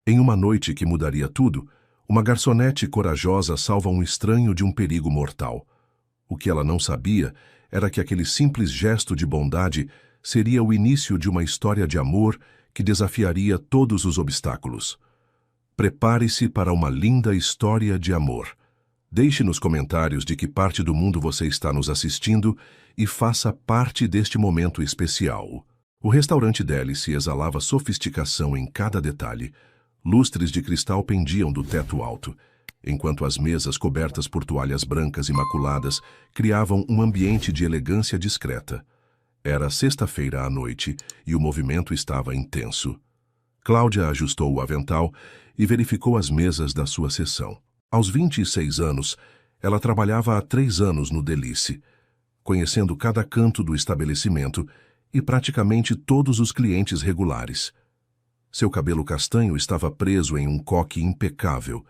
Em uma noite que mudaria tudo, uma garçonete corajosa salva um estranho de um perigo mortal. O que ela não sabia era que aquele simples gesto de bondade seria o início de uma história de amor que desafiaria todos os obstáculos. Prepare-se para uma linda história de amor. Deixe nos comentários de que parte do mundo você está nos assistindo e faça parte deste momento especial. O restaurante Délice exalava sofisticação em cada detalhe. Lustres de cristal pendiam do teto alto, enquanto as mesas cobertas por toalhas brancas imaculadas criavam um ambiente de elegância discreta. Era sexta-feira à noite e o movimento estava intenso. Cláudia ajustou o avental e verificou as mesas da sua seção. Aos 26 anos, ela trabalhava há 3 anos no Délice, conhecendo cada canto do estabelecimento e praticamente todos os clientes regulares. Seu cabelo castanho estava preso em um coque impecável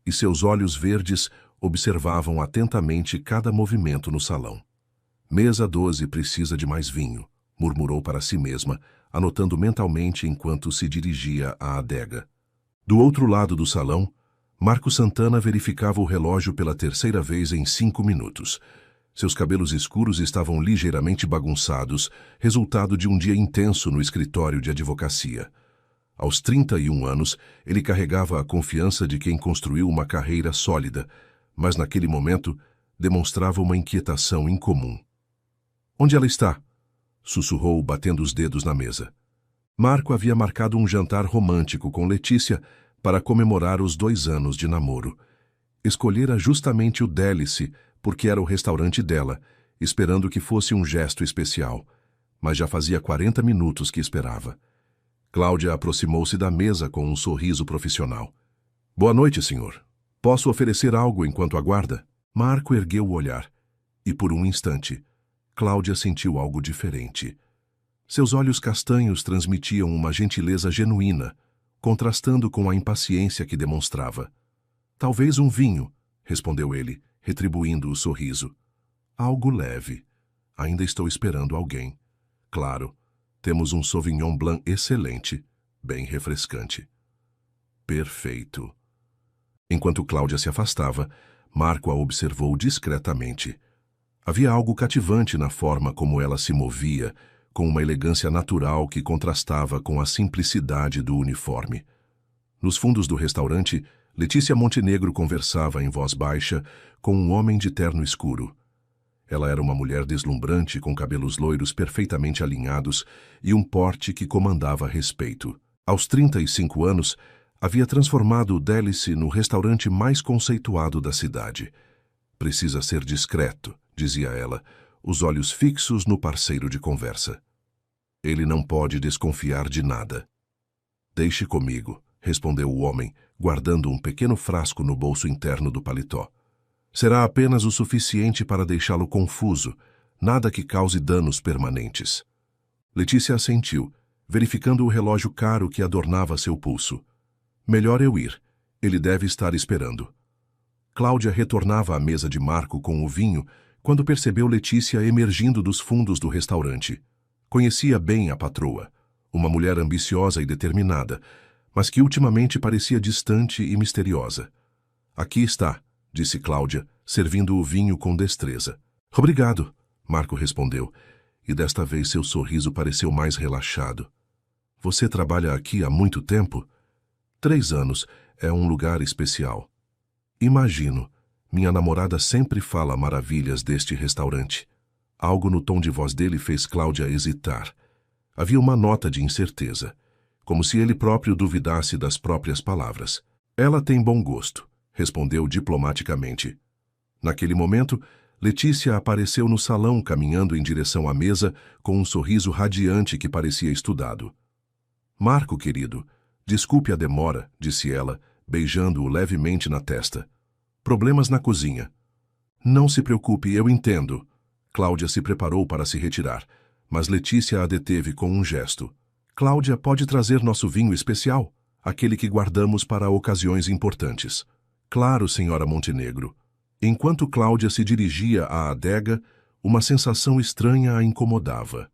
e seus olhos verdes observavam atentamente cada movimento no salão. Mesa 12 precisa de mais vinho, murmurou para si mesma, anotando mentalmente enquanto se dirigia à adega. Do outro lado do salão, Marco Santana verificava o relógio pela terceira vez em 5 minutos. Seus cabelos escuros estavam ligeiramente bagunçados, resultado de um dia intenso no escritório de advocacia. Aos 31 anos, ele carregava a confiança de quem construiu uma carreira sólida, mas naquele momento demonstrava uma inquietação incomum. "Onde ela está?" sussurrou, batendo os dedos na mesa. Marco havia marcado um jantar romântico com Letícia para comemorar os 2 anos de namoro. Escolhera justamente o Délice porque era o restaurante dela, esperando que fosse um gesto especial, mas já fazia 40 minutos que esperava. Cláudia aproximou-se da mesa com um sorriso profissional. "Boa noite, senhor. Posso oferecer algo enquanto aguarda?" Marco ergueu o olhar, e por um instante, Cláudia sentiu algo diferente. Seus olhos castanhos transmitiam uma gentileza genuína, contrastando com a impaciência que demonstrava. "Talvez um vinho", respondeu ele, retribuindo o sorriso. "Algo leve. Ainda estou esperando alguém. Claro, temos um Sauvignon Blanc excelente, bem refrescante." "Perfeito." Enquanto Cláudia se afastava, Marco a observou discretamente. Havia algo cativante na forma como ela se movia, com uma elegância natural que contrastava com a simplicidade do uniforme. Nos fundos do restaurante, Letícia Montenegro conversava em voz baixa com um homem de terno escuro. Ela era uma mulher deslumbrante com cabelos loiros perfeitamente alinhados e um porte que comandava respeito. Aos 35 anos, havia transformado o Délice no restaurante mais conceituado da cidade. "Precisa ser discreto", dizia ela, os olhos fixos no parceiro de conversa. "Ele não pode desconfiar de nada." "Deixe comigo", respondeu o homem, guardando um pequeno frasco no bolso interno do paletó. "Será apenas o suficiente para deixá-lo confuso, nada que cause danos permanentes." Letícia assentiu, verificando o relógio caro que adornava seu pulso. "Melhor eu ir. Ele deve estar esperando." Cláudia retornava à mesa de Marco com o vinho quando percebeu Letícia emergindo dos fundos do restaurante. Conhecia bem a patroa, uma mulher ambiciosa e determinada, mas que ultimamente parecia distante e misteriosa. "Aqui está", disse Cláudia, servindo o vinho com destreza. "Obrigado", Marco respondeu, e desta vez seu sorriso pareceu mais relaxado. "Você trabalha aqui há muito tempo?" 3 anos. É um lugar especial." "Imagino. Minha namorada sempre fala maravilhas deste restaurante." Algo no tom de voz dele fez Cláudia hesitar. Havia uma nota de incerteza, como se ele próprio duvidasse das próprias palavras. "Ela tem bom gosto", respondeu diplomaticamente. Naquele momento, Letícia apareceu no salão caminhando em direção à mesa com um sorriso radiante que parecia estudado. "Marco, querido, desculpe a demora", disse ela, beijando-o levemente na testa. "Problemas na cozinha." "Não se preocupe, eu entendo." Cláudia se preparou para se retirar, mas Letícia a deteve com um gesto. "Cláudia, pode trazer nosso vinho especial? Aquele que guardamos para ocasiões importantes." "Claro, senhora Montenegro." Enquanto Cláudia se dirigia à adega, uma sensação estranha a incomodava.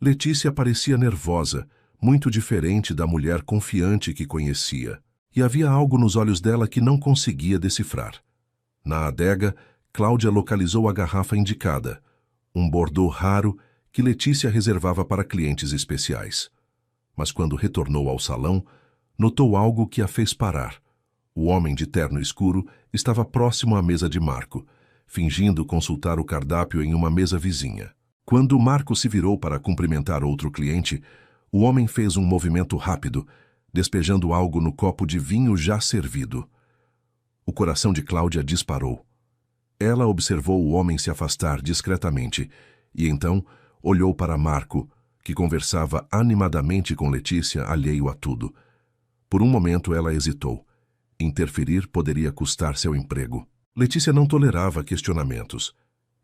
Letícia parecia nervosa, muito diferente da mulher confiante que conhecia. E havia algo nos olhos dela que não conseguia decifrar. Na adega, Cláudia localizou a garrafa indicada, um Bordeaux raro que Letícia reservava para clientes especiais. Mas quando retornou ao salão, notou algo que a fez parar. O homem de terno escuro estava próximo à mesa de Marco, fingindo consultar o cardápio em uma mesa vizinha. Quando Marco se virou para cumprimentar outro cliente, o homem fez um movimento rápido, despejando algo no copo de vinho já servido. O coração de Cláudia disparou. Ela observou o homem se afastar discretamente e então olhou para Marco, que conversava animadamente com Letícia, alheio a tudo. Por um momento ela hesitou. Interferir poderia custar seu emprego. Letícia não tolerava questionamentos.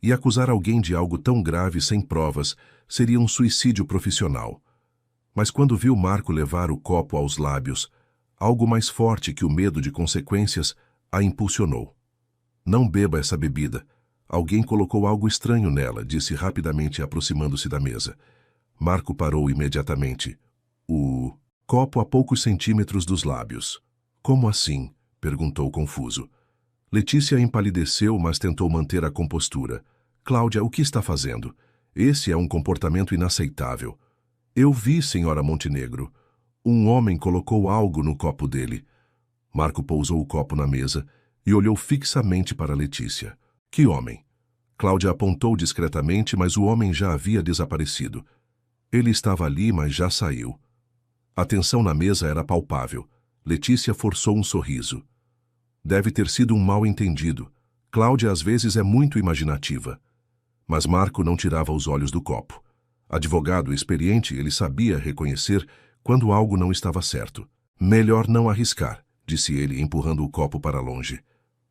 E acusar alguém de algo tão grave sem provas seria um suicídio profissional. Mas quando viu Marco levar o copo aos lábios, algo mais forte que o medo de consequências a impulsionou. Não beba essa bebida. Alguém colocou algo estranho nela, disse rapidamente aproximando-se da mesa. Marco parou imediatamente. O copo a poucos centímetros dos lábios. Como assim? Perguntou confuso. Letícia empalideceu, mas tentou manter a compostura. Cláudia, o que está fazendo? Esse é um comportamento inaceitável. Eu vi, senhora Montenegro. Um homem colocou algo no copo dele. Marco pousou o copo na mesa e olhou fixamente para Letícia. Que homem? Cláudia apontou discretamente, mas o homem já havia desaparecido. Ele estava ali, mas já saiu. A tensão na mesa era palpável. Letícia forçou um sorriso. Deve ter sido um mal-entendido. Cláudia às vezes é muito imaginativa. Mas Marco não tirava os olhos do copo. Advogado experiente, ele sabia reconhecer quando algo não estava certo. Melhor não arriscar, disse ele, empurrando o copo para longe.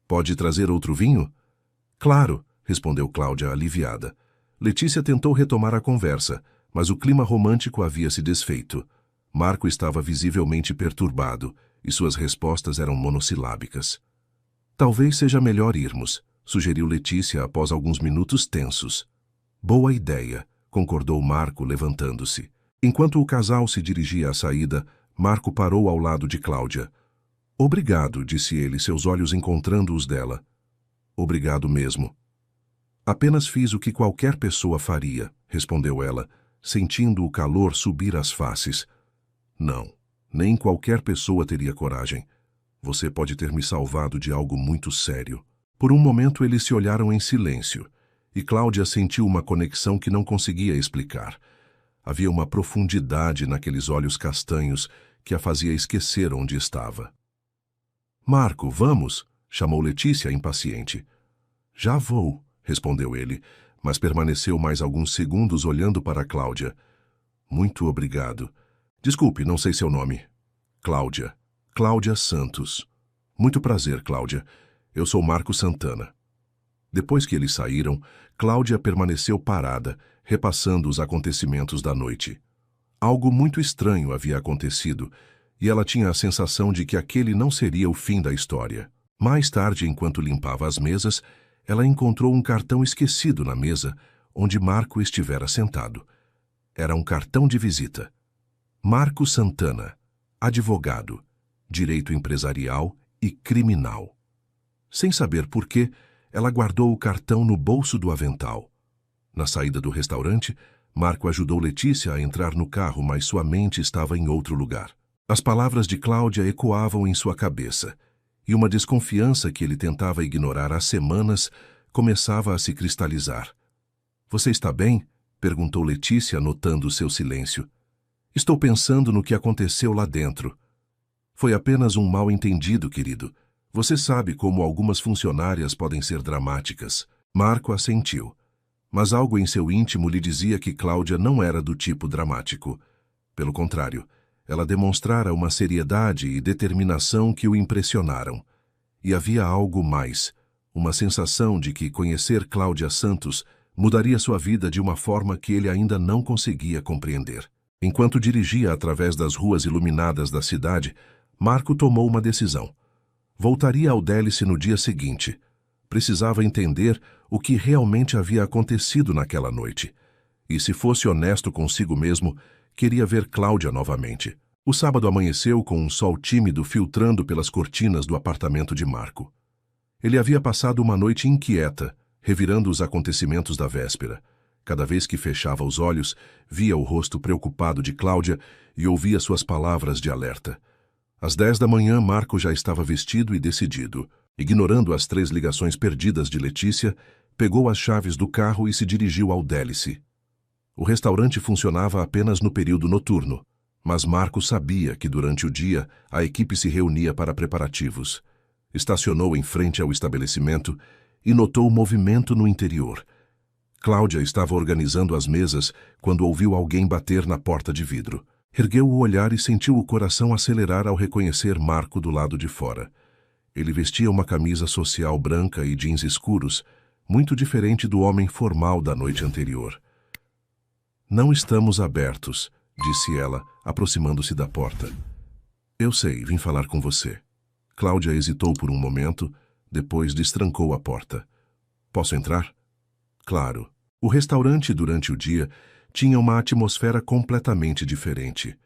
Pode trazer outro vinho? Claro, respondeu Cláudia, aliviada. Letícia tentou retomar a conversa, mas o clima romântico havia se desfeito. Marco estava visivelmente perturbado, e suas respostas eram monossilábicas. Talvez seja melhor irmos, sugeriu Letícia após alguns minutos tensos. Boa ideia, concordou Marco, levantando-se. Enquanto o casal se dirigia à saída, Marco parou ao lado de Cláudia. Obrigado, disse ele, seus olhos encontrando os dela. Obrigado mesmo. Apenas fiz o que qualquer pessoa faria, respondeu ela, sentindo o calor subir às faces. Não, nem qualquer pessoa teria coragem. Você pode ter me salvado de algo muito sério. Por um momento eles se olharam em silêncio, e Cláudia sentiu uma conexão que não conseguia explicar. Havia uma profundidade naqueles olhos castanhos que a fazia esquecer onde estava. Marco, vamos, chamou Letícia impaciente. Já vou, respondeu ele, mas permaneceu mais alguns segundos olhando para Cláudia. Muito obrigado. Desculpe, não sei seu nome. Cláudia. Cláudia Santos. Muito prazer, Cláudia. Eu sou Marco Santana. Depois que eles saíram, Cláudia permaneceu parada, repassando os acontecimentos da noite. Algo muito estranho havia acontecido, e ela tinha a sensação de que aquele não seria o fim da história. Mais tarde, enquanto limpava as mesas, ela encontrou um cartão esquecido na mesa, onde Marco estivera sentado. Era um cartão de visita. Marco Santana, advogado, direito empresarial e criminal. Sem saber por quê, ela guardou o cartão no bolso do avental. Na saída do restaurante, Marco ajudou Letícia a entrar no carro, mas sua mente estava em outro lugar. As palavras de Cláudia ecoavam em sua cabeça, e uma desconfiança que ele tentava ignorar há semanas começava a se cristalizar. Você está bem? Perguntou Letícia, notando seu silêncio. Estou pensando no que aconteceu lá dentro. Foi apenas um mal-entendido, querido. Você sabe como algumas funcionárias podem ser dramáticas. Marco assentiu. Mas algo em seu íntimo lhe dizia que Cláudia não era do tipo dramático. Pelo contrário, ela demonstrara uma seriedade e determinação que o impressionaram. E havia algo mais, uma sensação de que conhecer Cláudia Santos mudaria sua vida de uma forma que ele ainda não conseguia compreender. Enquanto dirigia através das ruas iluminadas da cidade, Marco tomou uma decisão. Voltaria ao Délice no dia seguinte. Precisava entender o que realmente havia acontecido naquela noite. E se fosse honesto consigo mesmo, Queria ver Cláudia novamente. O sábado amanheceu com um sol tímido filtrando pelas cortinas do apartamento de Marco. Ele havia passado uma noite inquieta, revirando os acontecimentos da véspera. Cada vez que fechava os olhos, via o rosto preocupado de Cláudia e ouvia suas palavras de alerta. Às 10 da manhã, Marco já estava vestido e decidido. Ignorando as 3 ligações perdidas de Letícia, pegou as chaves do carro e se dirigiu ao Délice. O restaurante funcionava apenas no período noturno, mas Marco sabia que durante o dia a equipe se reunia para preparativos. Estacionou em frente ao estabelecimento e notou movimento no interior. Cláudia estava organizando as mesas quando ouviu alguém bater na porta de vidro. Ergueu o olhar e sentiu o coração acelerar ao reconhecer Marco do lado de fora. Ele vestia uma camisa social branca e jeans escuros, muito diferente do homem formal da noite anterior. "Não estamos abertos", disse ela, aproximando-se da porta. "Eu sei, vim falar com você." Cláudia hesitou por um momento, depois destrancou a porta. "Posso entrar?" Claro. O restaurante, durante o dia, tinha uma atmosfera completamente diferente.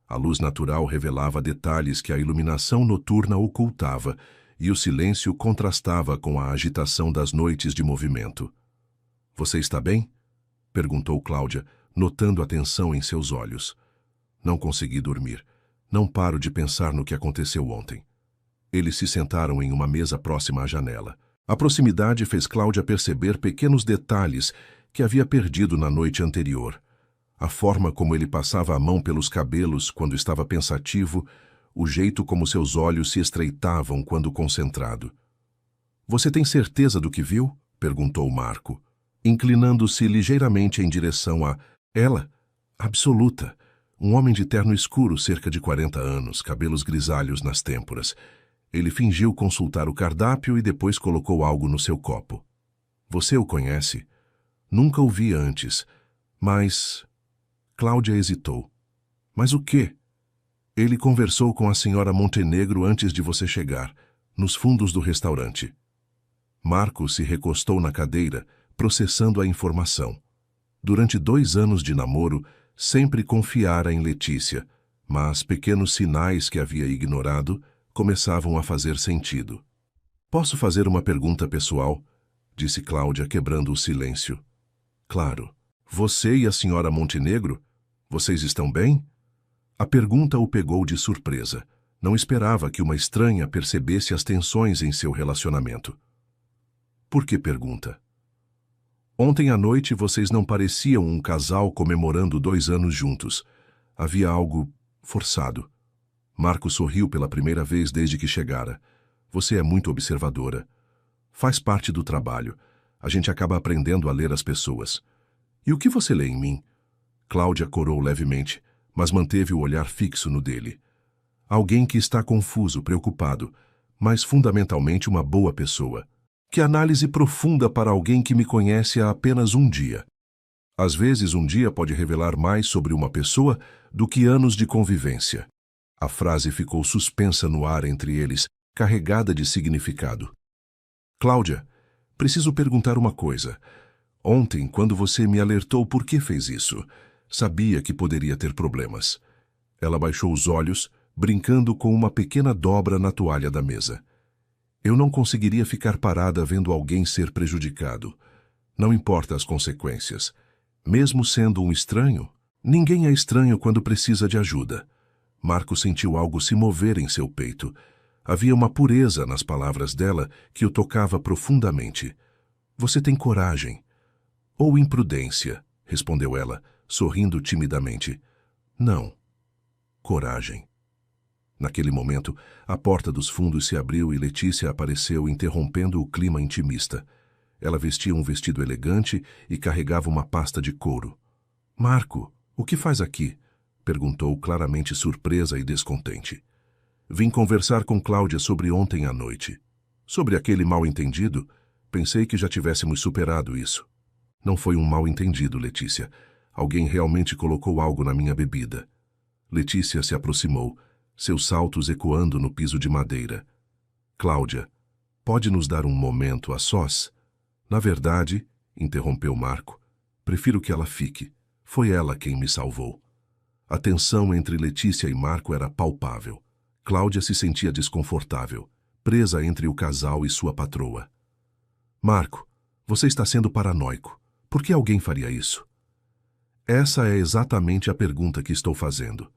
A luz natural revelava detalhes que a iluminação noturna ocultava, e o silêncio contrastava com a agitação das noites de movimento. "Você está bem?" perguntou Cláudia, notando a tensão em seus olhos. "Não consegui dormir. Não paro de pensar no que aconteceu ontem." Eles se sentaram em uma mesa próxima à janela. A proximidade fez Cláudia perceber pequenos detalhes que havia perdido na noite anterior. A forma como ele passava a mão pelos cabelos quando estava pensativo, o jeito como seus olhos se estreitavam quando concentrado. "Você tem certeza do que viu?" perguntou Marco, inclinando-se ligeiramente em direção a ela. "Absoluta. Um homem de terno escuro, cerca de 40 anos, cabelos grisalhos nas têmporas." Ele fingiu consultar o cardápio e depois colocou algo no seu copo. "Você o conhece?" "Nunca o vi antes, mas..." Cláudia hesitou. "Mas o quê?" "Ele conversou com a senhora Montenegro antes de você chegar, nos fundos do restaurante." Marco se recostou na cadeira, processando a informação. Durante 2 anos de namoro, sempre confiara em Letícia, mas pequenos sinais que havia ignorado começavam a fazer sentido. "Posso fazer uma pergunta pessoal?" disse Cláudia, quebrando o silêncio. "Claro. Você e a senhora Montenegro? Vocês estão bem?" A pergunta o pegou de surpresa. Não esperava que uma estranha percebesse as tensões em seu relacionamento. "Por que pergunta?" "Ontem à noite vocês não pareciam um casal comemorando 2 anos juntos. Havia algo forçado." Marco sorriu pela primeira vez desde que chegara. "Você é muito observadora. Faz parte do trabalho. A gente acaba aprendendo a ler as pessoas." "E o que você lê em mim?" Cláudia corou levemente, mas manteve o olhar fixo no dele. "Alguém que está confuso, preocupado, mas fundamentalmente uma boa pessoa. Que análise profunda para alguém que me conhece há apenas um dia. Às vezes, um dia pode revelar mais sobre uma pessoa do que anos de convivência." A frase ficou suspensa no ar entre eles, carregada de significado. "Cláudia, preciso perguntar uma coisa. Ontem, quando você me alertou, por que fez isso? Sabia que poderia ter problemas." Ela baixou os olhos, brincando com uma pequena dobra na toalha da mesa. "Eu não conseguiria ficar parada vendo alguém ser prejudicado. Não importa as consequências. Mesmo sendo um estranho, ninguém é estranho quando precisa de ajuda." Marco sentiu algo se mover em seu peito. Havia uma pureza nas palavras dela que o tocava profundamente. "Você tem coragem." "Ou imprudência", respondeu ela, sorrindo timidamente. "Não. Coragem." Naquele momento, a porta dos fundos se abriu e Letícia apareceu, interrompendo o clima intimista. Ela vestia um vestido elegante e carregava uma pasta de couro. "Marco, o que faz aqui?" perguntou, claramente surpresa e descontente. "Vim conversar com Cláudia sobre ontem à noite. Sobre aquele mal-entendido, pensei que já tivéssemos superado isso." "Não foi um mal-entendido, Letícia. Alguém realmente colocou algo na minha bebida." Letícia se aproximou, seus saltos ecoando no piso de madeira. "Cláudia, pode nos dar um momento a sós?" "Na verdade", interrompeu Marco, "prefiro que ela fique. Foi ela quem me salvou." A tensão entre Letícia e Marco era palpável. Cláudia se sentia desconfortável, presa entre o casal e sua patroa. Marco, você está sendo paranoico. Por que alguém faria isso? Essa é exatamente a pergunta que estou fazendo.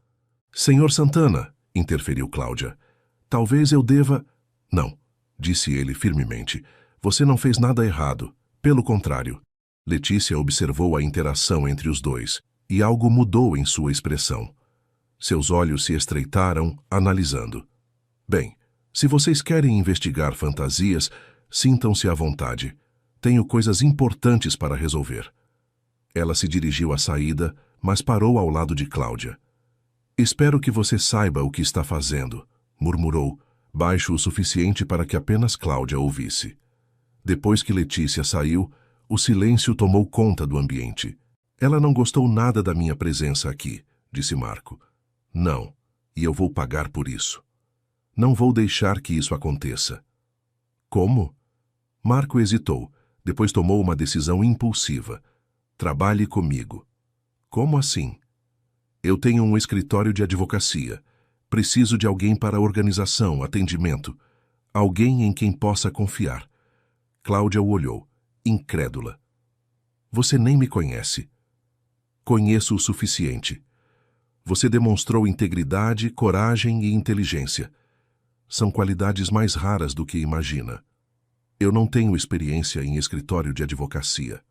Senhor Santana, interferiu Cláudia, talvez eu deva... Não, disse ele firmemente. Você não fez nada errado. Pelo contrário. Letícia observou a interação entre os dois, e algo mudou em sua expressão. Seus olhos se estreitaram, analisando. Bem, se vocês querem investigar fantasias, sintam-se à vontade. Tenho coisas importantes para resolver. Ela se dirigiu à saída, mas parou ao lado de Cláudia. Espero que você saiba o que está fazendo, murmurou, baixo o suficiente para que apenas Cláudia ouvisse. Depois que Letícia saiu, o silêncio tomou conta do ambiente. Ela não gostou nada da minha presença aqui, disse Marco. Não, e eu vou pagar por isso. Não vou deixar que isso aconteça. Como? Marco hesitou, depois tomou uma decisão impulsiva. Trabalhe comigo. Como assim? Eu tenho um escritório de advocacia. Preciso de alguém para organização, atendimento. Alguém em quem possa confiar. Cláudia o olhou, incrédula. Você nem me conhece. Conheço o suficiente. Você demonstrou integridade, coragem e inteligência. São qualidades mais raras do que imagina. Eu não tenho experiência em escritório de advocacia.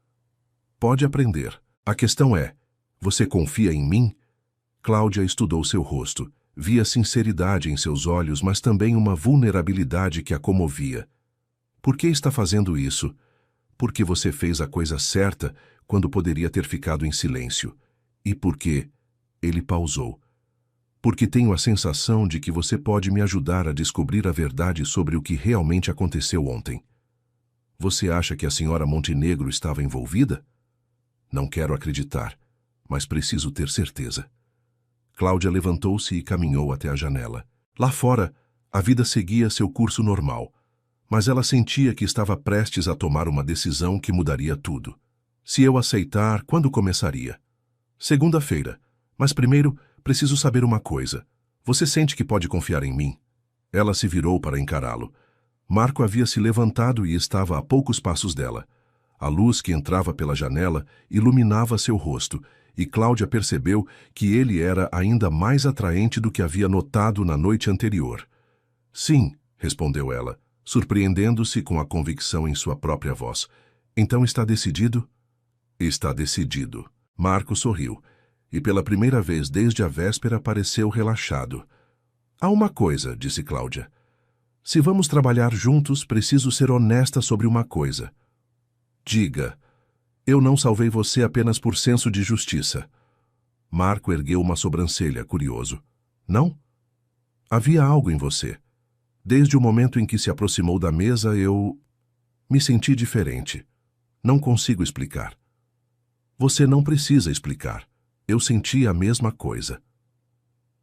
Pode aprender. A questão é, você confia em mim? Cláudia estudou seu rosto. Via sinceridade em seus olhos, mas também uma vulnerabilidade que a comovia. Por que está fazendo isso? Porque você fez a coisa certa quando poderia ter ficado em silêncio. E por quê? Ele pausou. Porque tenho a sensação de que você pode me ajudar a descobrir a verdade sobre o que realmente aconteceu ontem. Você acha que a senhora Montenegro estava envolvida? Não quero acreditar, mas preciso ter certeza. Cláudia levantou-se e caminhou até a janela. Lá fora, a vida seguia seu curso normal, mas ela sentia que estava prestes a tomar uma decisão que mudaria tudo. Se eu aceitar, quando começaria? Segunda-feira. Mas primeiro, preciso saber uma coisa. Você sente que pode confiar em mim? Ela se virou para encará-lo. Marco havia se levantado e estava a poucos passos dela. A luz que entrava pela janela iluminava seu rosto, e Cláudia percebeu que ele era ainda mais atraente do que havia notado na noite anterior. Sim, respondeu ela, surpreendendo-se com a convicção em sua própria voz. Então está decidido? Está decidido. Marco sorriu, e pela primeira vez desde a véspera pareceu relaxado. Há uma coisa, disse Cláudia. Se vamos trabalhar juntos, preciso ser honesta sobre uma coisa. Diga. Eu não salvei você apenas por senso de justiça. Marco ergueu uma sobrancelha, curioso. Não? Havia algo em você. Desde o momento em que se aproximou da mesa, eu me senti diferente. Não consigo explicar. Você não precisa explicar. Eu senti a mesma coisa.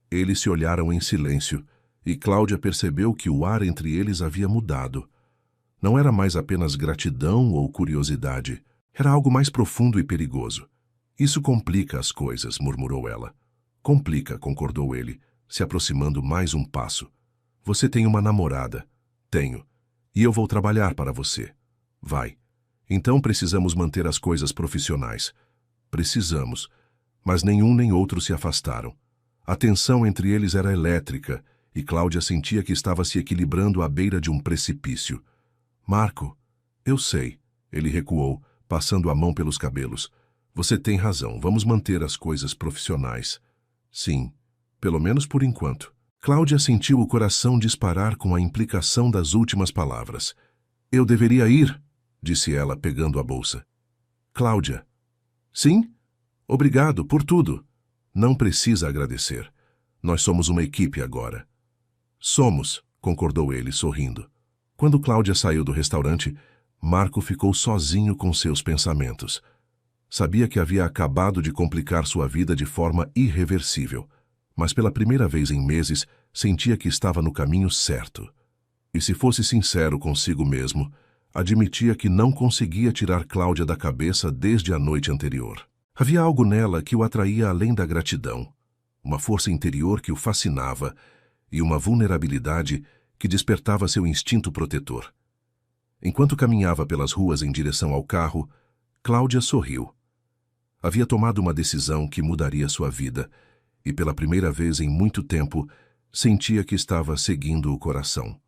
Eles se olharam em silêncio, e Cláudia percebeu que o ar entre eles havia mudado. Não era mais apenas gratidão ou curiosidade. Era algo mais profundo e perigoso. Isso complica as coisas, murmurou ela. Complica, concordou ele, se aproximando mais um passo. Você tem uma namorada. Tenho. E eu vou trabalhar para você. Vai. Então precisamos manter as coisas profissionais. Precisamos. Mas nenhum nem outro se afastaram. A tensão entre eles era elétrica, e Cláudia sentia que estava se equilibrando à beira de um precipício. Marco, eu sei. Ele recuou, passando a mão pelos cabelos. Você tem razão, vamos manter as coisas profissionais. Sim, pelo menos por enquanto. Cláudia sentiu o coração disparar com a implicação das últimas palavras. Eu deveria ir, disse ela, pegando a bolsa. Cláudia. Sim? Obrigado por tudo. Não precisa agradecer. Nós somos uma equipe agora. Somos, concordou ele, sorrindo. Quando Cláudia saiu do restaurante, Marco ficou sozinho com seus pensamentos. Sabia que havia acabado de complicar sua vida de forma irreversível, mas pela primeira vez em meses sentia que estava no caminho certo. E se fosse sincero consigo mesmo, admitia que não conseguia tirar Cláudia da cabeça desde a noite anterior. Havia algo nela que o atraía além da gratidão. uma força interior que o fascinava e uma vulnerabilidade que despertava seu instinto protetor. Enquanto caminhava pelas ruas em direção ao carro, Cláudia sorriu. Havia tomado uma decisão que mudaria sua vida e, pela primeira vez em muito tempo, sentia que estava seguindo o coração.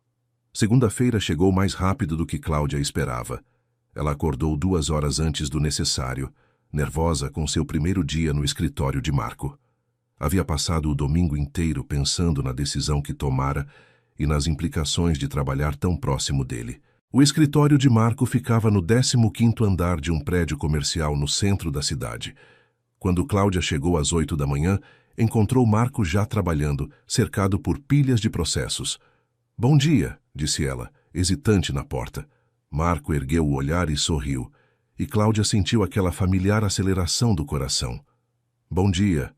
Segunda-feira chegou mais rápido do que Cláudia esperava. Ela acordou 2 horas antes do necessário, nervosa com seu primeiro dia no escritório de Marco. Havia passado o domingo inteiro pensando na decisão que tomara e nas implicações de trabalhar tão próximo dele. O escritório de Marco ficava no 15º andar de um prédio comercial no centro da cidade. Quando Cláudia chegou às 8 da manhã, encontrou Marco já trabalhando, cercado por pilhas de processos. "Bom dia", disse ela, hesitante na porta. Marco ergueu o olhar e sorriu, e Cláudia sentiu aquela familiar aceleração do coração. "Bom dia.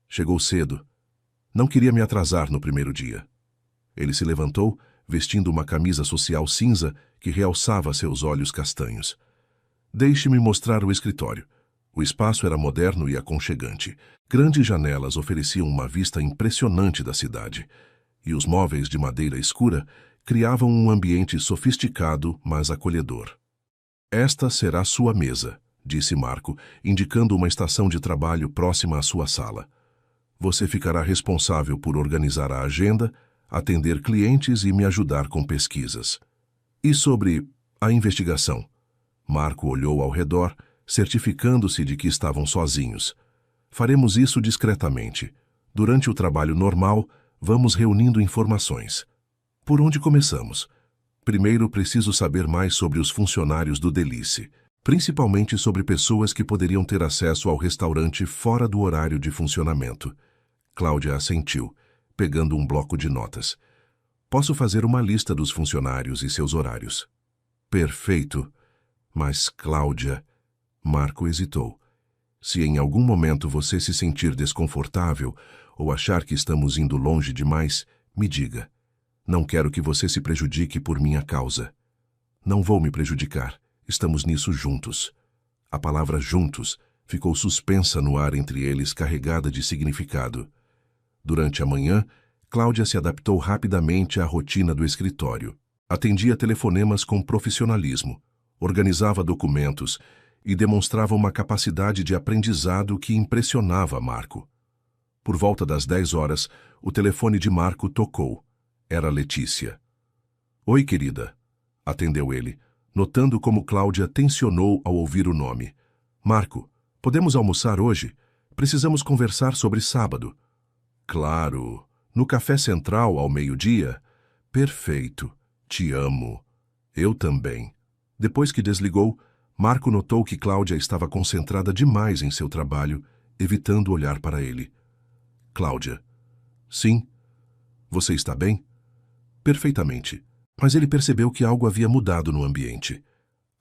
Chegou cedo. Não queria me atrasar no primeiro dia." Ele se levantou, vestindo uma camisa social cinza que realçava seus olhos castanhos. "Deixe-me mostrar o escritório." O espaço era moderno e aconchegante. Grandes janelas ofereciam uma vista impressionante da cidade, e os móveis de madeira escura criavam um ambiente sofisticado, mas acolhedor. "Esta será sua mesa", disse Marco, indicando uma estação de trabalho próxima à sua sala. "Você ficará responsável por organizar a agenda, atender clientes e me ajudar com pesquisas." "E sobre a investigação?" Marco olhou ao redor, certificando-se de que estavam sozinhos. "Faremos isso discretamente. Durante o trabalho normal, vamos reunindo informações. Por onde começamos? Primeiro, preciso saber mais sobre os funcionários do Delice, principalmente sobre pessoas que poderiam ter acesso ao restaurante fora do horário de funcionamento." Cláudia assentiu, pegando um bloco de notas. "Posso fazer uma lista dos funcionários e seus horários." "Perfeito. Mas, Cláudia..." Marco hesitou. "Se em algum momento você se sentir desconfortável ou achar que estamos indo longe demais, me diga. Não quero que você se prejudique por minha causa." "Não vou me prejudicar. Estamos nisso juntos." A palavra "juntos" ficou suspensa no ar entre eles, carregada de significado. Durante a manhã, Cláudia se adaptou rapidamente à rotina do escritório. Atendia telefonemas com profissionalismo, organizava documentos e demonstrava uma capacidade de aprendizado que impressionava Marco. Por volta das 10 horas, o telefone de Marco tocou. Era Letícia. "Oi, querida", atendeu ele, notando como Cláudia tensionou ao ouvir o nome. "Marco, podemos almoçar hoje? Precisamos conversar sobre sábado." "Claro. No Café Central, ao meio-dia?" "Perfeito. Te amo." "Eu também." Depois que desligou, Marco notou que Cláudia estava concentrada demais em seu trabalho, evitando olhar para ele. "Cláudia." "Sim." "Você está bem?" "Perfeitamente." Mas ele percebeu que algo havia mudado no ambiente.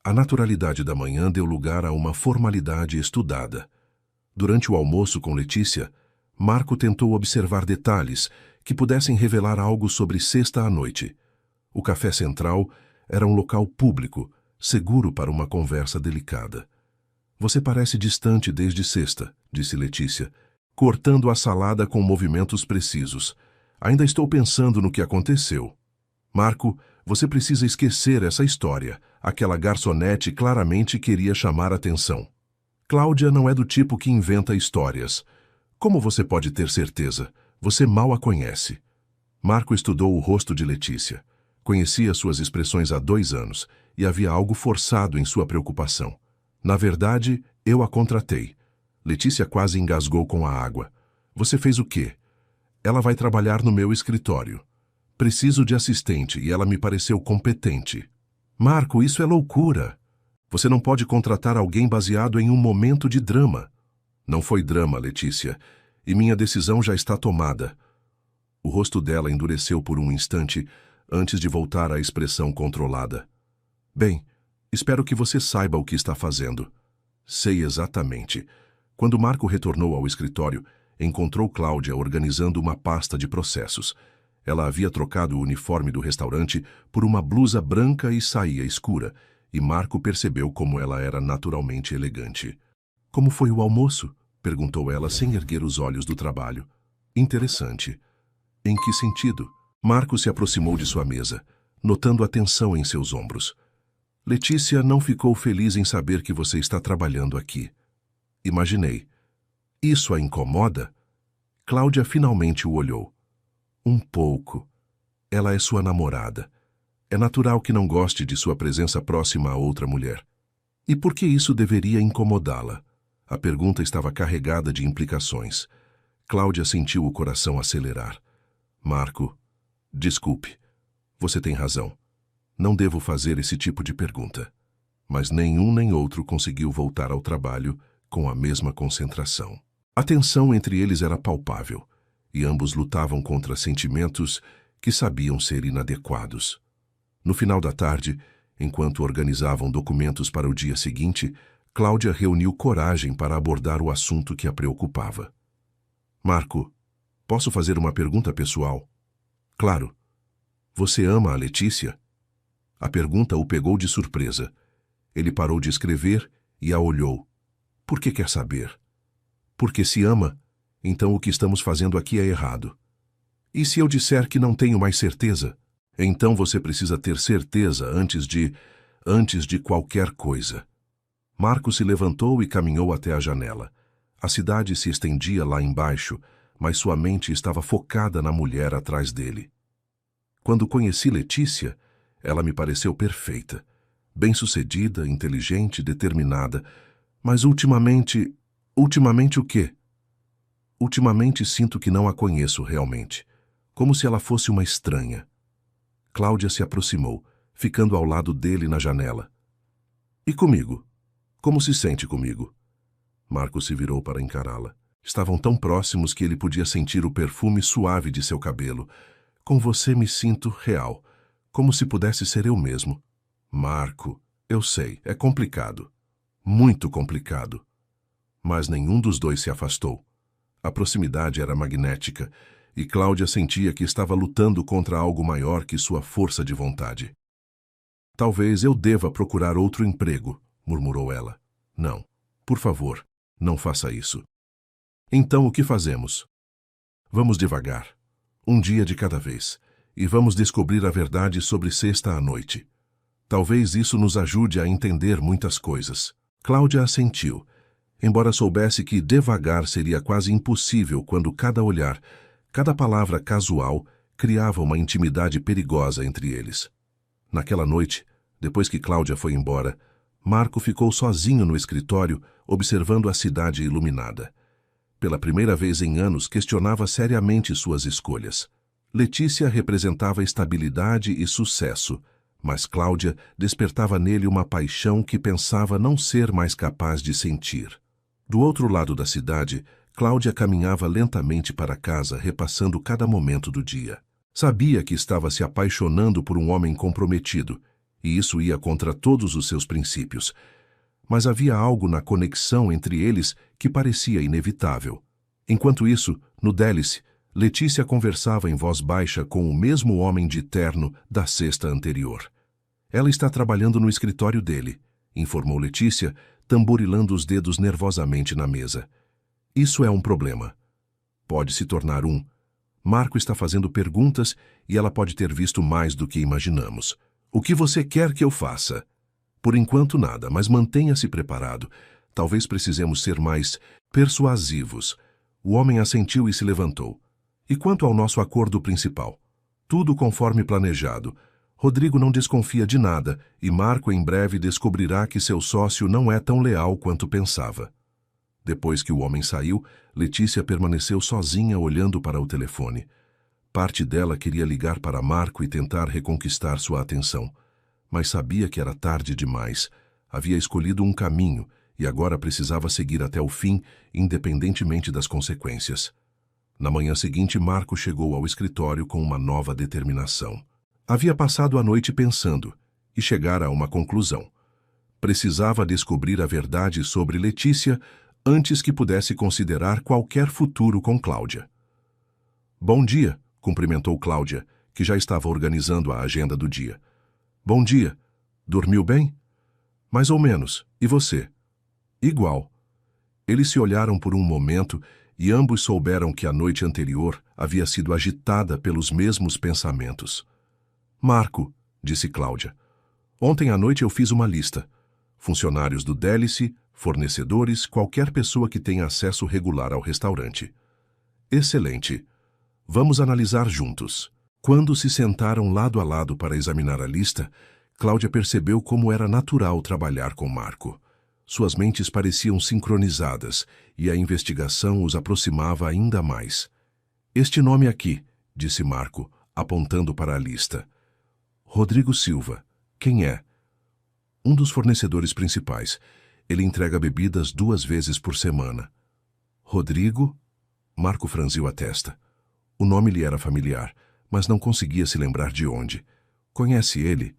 A naturalidade da manhã deu lugar a uma formalidade estudada. Durante o almoço com Letícia, Marco tentou observar detalhes que pudessem revelar algo sobre sexta à noite. O Café Central era um local público, seguro para uma conversa delicada. "Você parece distante desde sexta", disse Letícia, cortando a salada com movimentos precisos. "Ainda estou pensando no que aconteceu." "Marco, você precisa esquecer essa história. Aquela garçonete claramente queria chamar atenção. Cláudia não é do tipo que inventa histórias. Como você pode ter certeza? Você mal a conhece." Marco estudou o rosto de Letícia. Conhecia suas expressões há 2 anos e havia algo forçado em sua preocupação. "Na verdade, eu a contratei." Letícia quase engasgou com a água. "Você fez o quê?" "Ela vai trabalhar no meu escritório. Preciso de assistente e ela me pareceu competente." "Marco, isso é loucura. Você não pode contratar alguém baseado em um momento de drama." "Não foi drama, Letícia, e minha decisão já está tomada." O rosto dela endureceu por um instante antes de voltar à expressão controlada. "Bem, espero que você saiba o que está fazendo." "Sei exatamente." Quando Marco retornou ao escritório, encontrou Cláudia organizando uma pasta de processos. Ela havia trocado o uniforme do restaurante por uma blusa branca e saia escura, e Marco percebeu como ela era naturalmente elegante. "Como foi o almoço?" perguntou ela sem erguer os olhos do trabalho. Interessante. Em que sentido? Marco se aproximou de sua mesa, notando a tensão em seus ombros. Letícia não ficou feliz em saber que você está trabalhando aqui. Imaginei. Isso a incomoda? Cláudia finalmente o olhou. Um pouco. Ela é sua namorada. É natural que não goste de sua presença próxima a outra mulher. E por que isso deveria incomodá-la? A pergunta estava carregada de implicações. Cláudia sentiu o coração acelerar. Marco, desculpe. Você tem razão. Não devo fazer esse tipo de pergunta. Mas nenhum nem outro conseguiu voltar ao trabalho com a mesma concentração. A tensão entre eles era palpável, e ambos lutavam contra sentimentos que sabiam ser inadequados. No final da tarde, enquanto organizavam documentos para o dia seguinte, Cláudia reuniu coragem para abordar o assunto que a preocupava. Marco, posso fazer uma pergunta pessoal? Claro. Você ama a Letícia? A pergunta o pegou de surpresa. Ele parou de escrever e a olhou. Por que quer saber? Porque se ama, então o que estamos fazendo aqui é errado. E se eu disser que não tenho mais certeza? Então você precisa ter certeza antes de qualquer coisa. Marco se levantou e caminhou até a janela. A cidade se estendia lá embaixo, mas sua mente estava focada na mulher atrás dele. Quando conheci Letícia, ela me pareceu perfeita. Bem-sucedida, inteligente, determinada. Mas ultimamente o quê? Ultimamente sinto que não a conheço realmente. Como se ela fosse uma estranha. Cláudia se aproximou, ficando ao lado dele na janela. E comigo? Como se sente comigo? Marco se virou para encará-la. Estavam tão próximos que ele podia sentir o perfume suave de seu cabelo. Com você me sinto real, como se pudesse ser eu mesmo. Marco, eu sei, é complicado. Muito complicado. Mas nenhum dos dois se afastou. A proximidade era magnética, e Cláudia sentia que estava lutando contra algo maior que sua força de vontade. Talvez eu deva procurar outro emprego, murmurou ela. Não, por favor, não faça isso. Então o que fazemos? Vamos devagar, um dia de cada vez, e vamos descobrir a verdade sobre sexta à noite. Talvez isso nos ajude a entender muitas coisas. Cláudia assentiu, embora soubesse que devagar seria quase impossível quando cada olhar, cada palavra casual, criava uma intimidade perigosa entre eles. Naquela noite, depois que Cláudia foi embora, Marco ficou sozinho no escritório, observando a cidade iluminada. Pela primeira vez em anos, questionava seriamente suas escolhas. Letícia representava estabilidade e sucesso, mas Cláudia despertava nele uma paixão que pensava não ser mais capaz de sentir. Do outro lado da cidade, Cláudia caminhava lentamente para casa, repassando cada momento do dia. Sabia que estava se apaixonando por um homem comprometido, e isso ia contra todos os seus princípios. Mas havia algo na conexão entre eles que parecia inevitável. Enquanto isso, no délice, Letícia conversava em voz baixa com o mesmo homem de terno da sexta anterior. Ela está trabalhando no escritório dele, informou Letícia, tamborilando os dedos nervosamente na mesa. Isso é um problema. Pode se tornar um. Marco está fazendo perguntas e ela pode ter visto mais do que imaginamos. O que você quer que eu faça? Por enquanto nada, mas mantenha-se preparado. Talvez precisemos ser mais persuasivos. O homem assentiu e se levantou. E quanto ao nosso acordo principal? Tudo conforme planejado. Rodrigo não desconfia de nada e Marco em breve descobrirá que seu sócio não é tão leal quanto pensava. Depois que o homem saiu, Letícia permaneceu sozinha olhando para o telefone. Parte dela queria ligar para Marco e tentar reconquistar sua atenção. Mas sabia que era tarde demais. Havia escolhido um caminho e agora precisava seguir até o fim, independentemente das consequências. Na manhã seguinte, Marco chegou ao escritório com uma nova determinação. Havia passado a noite pensando e chegara a uma conclusão. Precisava descobrir a verdade sobre Letícia antes que pudesse considerar qualquer futuro com Cláudia. Bom dia, cumprimentou Cláudia, que já estava organizando a agenda do dia. Bom dia. Dormiu bem? Mais ou menos. E você? Igual. Eles se olharam por um momento, e ambos souberam que a noite anterior havia sido agitada pelos mesmos pensamentos. Marco, disse Cláudia, ontem à noite eu fiz uma lista. Funcionários do Délice, fornecedores, qualquer pessoa que tenha acesso regular ao restaurante. Excelente. Vamos analisar juntos. Quando se sentaram lado a lado para examinar a lista, Cláudia percebeu como era natural trabalhar com Marco. Suas mentes pareciam sincronizadas e a investigação os aproximava ainda mais. Este nome aqui, disse Marco, apontando para a lista. Rodrigo Silva. Quem é? Um dos fornecedores principais. Ele entrega bebidas 2 vezes por semana. Rodrigo? Marco franziu a testa. O nome lhe era familiar, mas não conseguia se lembrar de onde. Conhece ele?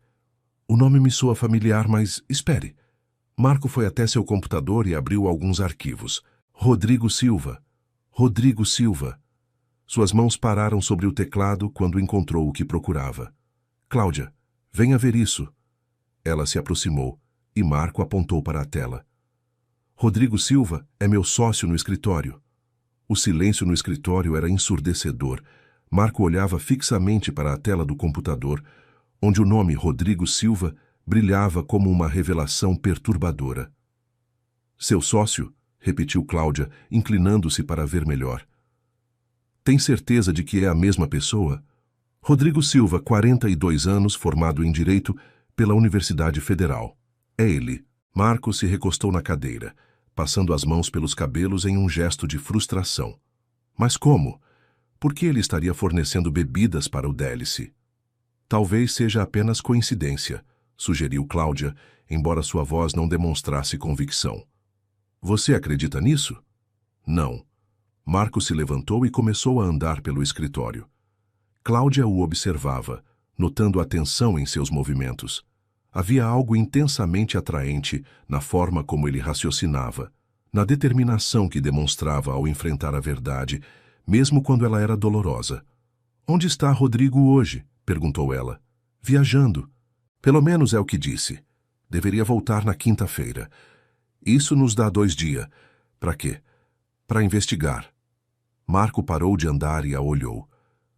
O nome me soa familiar, mas espere. Marco foi até seu computador e abriu alguns arquivos. Rodrigo Silva. Rodrigo Silva. Suas mãos pararam sobre o teclado quando encontrou o que procurava. Cláudia, venha ver isso. Ela se aproximou e Marco apontou para a tela. Rodrigo Silva é meu sócio no escritório. O silêncio no escritório era ensurdecedor. Marco olhava fixamente para a tela do computador, onde o nome Rodrigo Silva brilhava como uma revelação perturbadora. Seu sócio? Repetiu Cláudia, inclinando-se para ver melhor. Tem certeza de que é a mesma pessoa? Rodrigo Silva, 42 anos, formado em Direito pela Universidade Federal. É ele. Marco se recostou na cadeira, passando as mãos pelos cabelos em um gesto de frustração. Mas como? Por que ele estaria fornecendo bebidas para o Délice? Talvez seja apenas coincidência, sugeriu Cláudia, embora sua voz não demonstrasse convicção. Você acredita nisso? Não. Marco se levantou e começou a andar pelo escritório. Cláudia o observava, notando a tensão em seus movimentos. Havia algo intensamente atraente na forma como ele raciocinava, na determinação que demonstrava ao enfrentar a verdade, mesmo quando ela era dolorosa. Onde está Rodrigo hoje? Perguntou ela. Viajando. Pelo menos é o que disse. Deveria voltar na quinta-feira. Isso nos dá 2 dias. Para quê? Para investigar. Marco parou de andar e a olhou.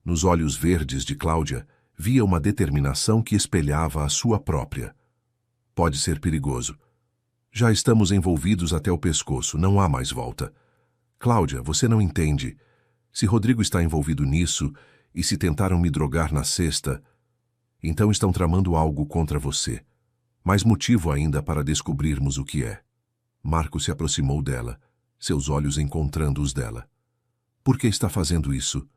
Nos olhos verdes de Cláudia, via uma determinação que espelhava a sua própria. Pode ser perigoso. Já estamos envolvidos até o pescoço, não há mais volta. Cláudia, você não entende. Se Rodrigo está envolvido nisso, e se tentaram me drogar na sexta, então estão tramando algo contra você. Mais motivo ainda para descobrirmos o que é. Marco se aproximou dela, seus olhos encontrando os dela. Por que está fazendo isso?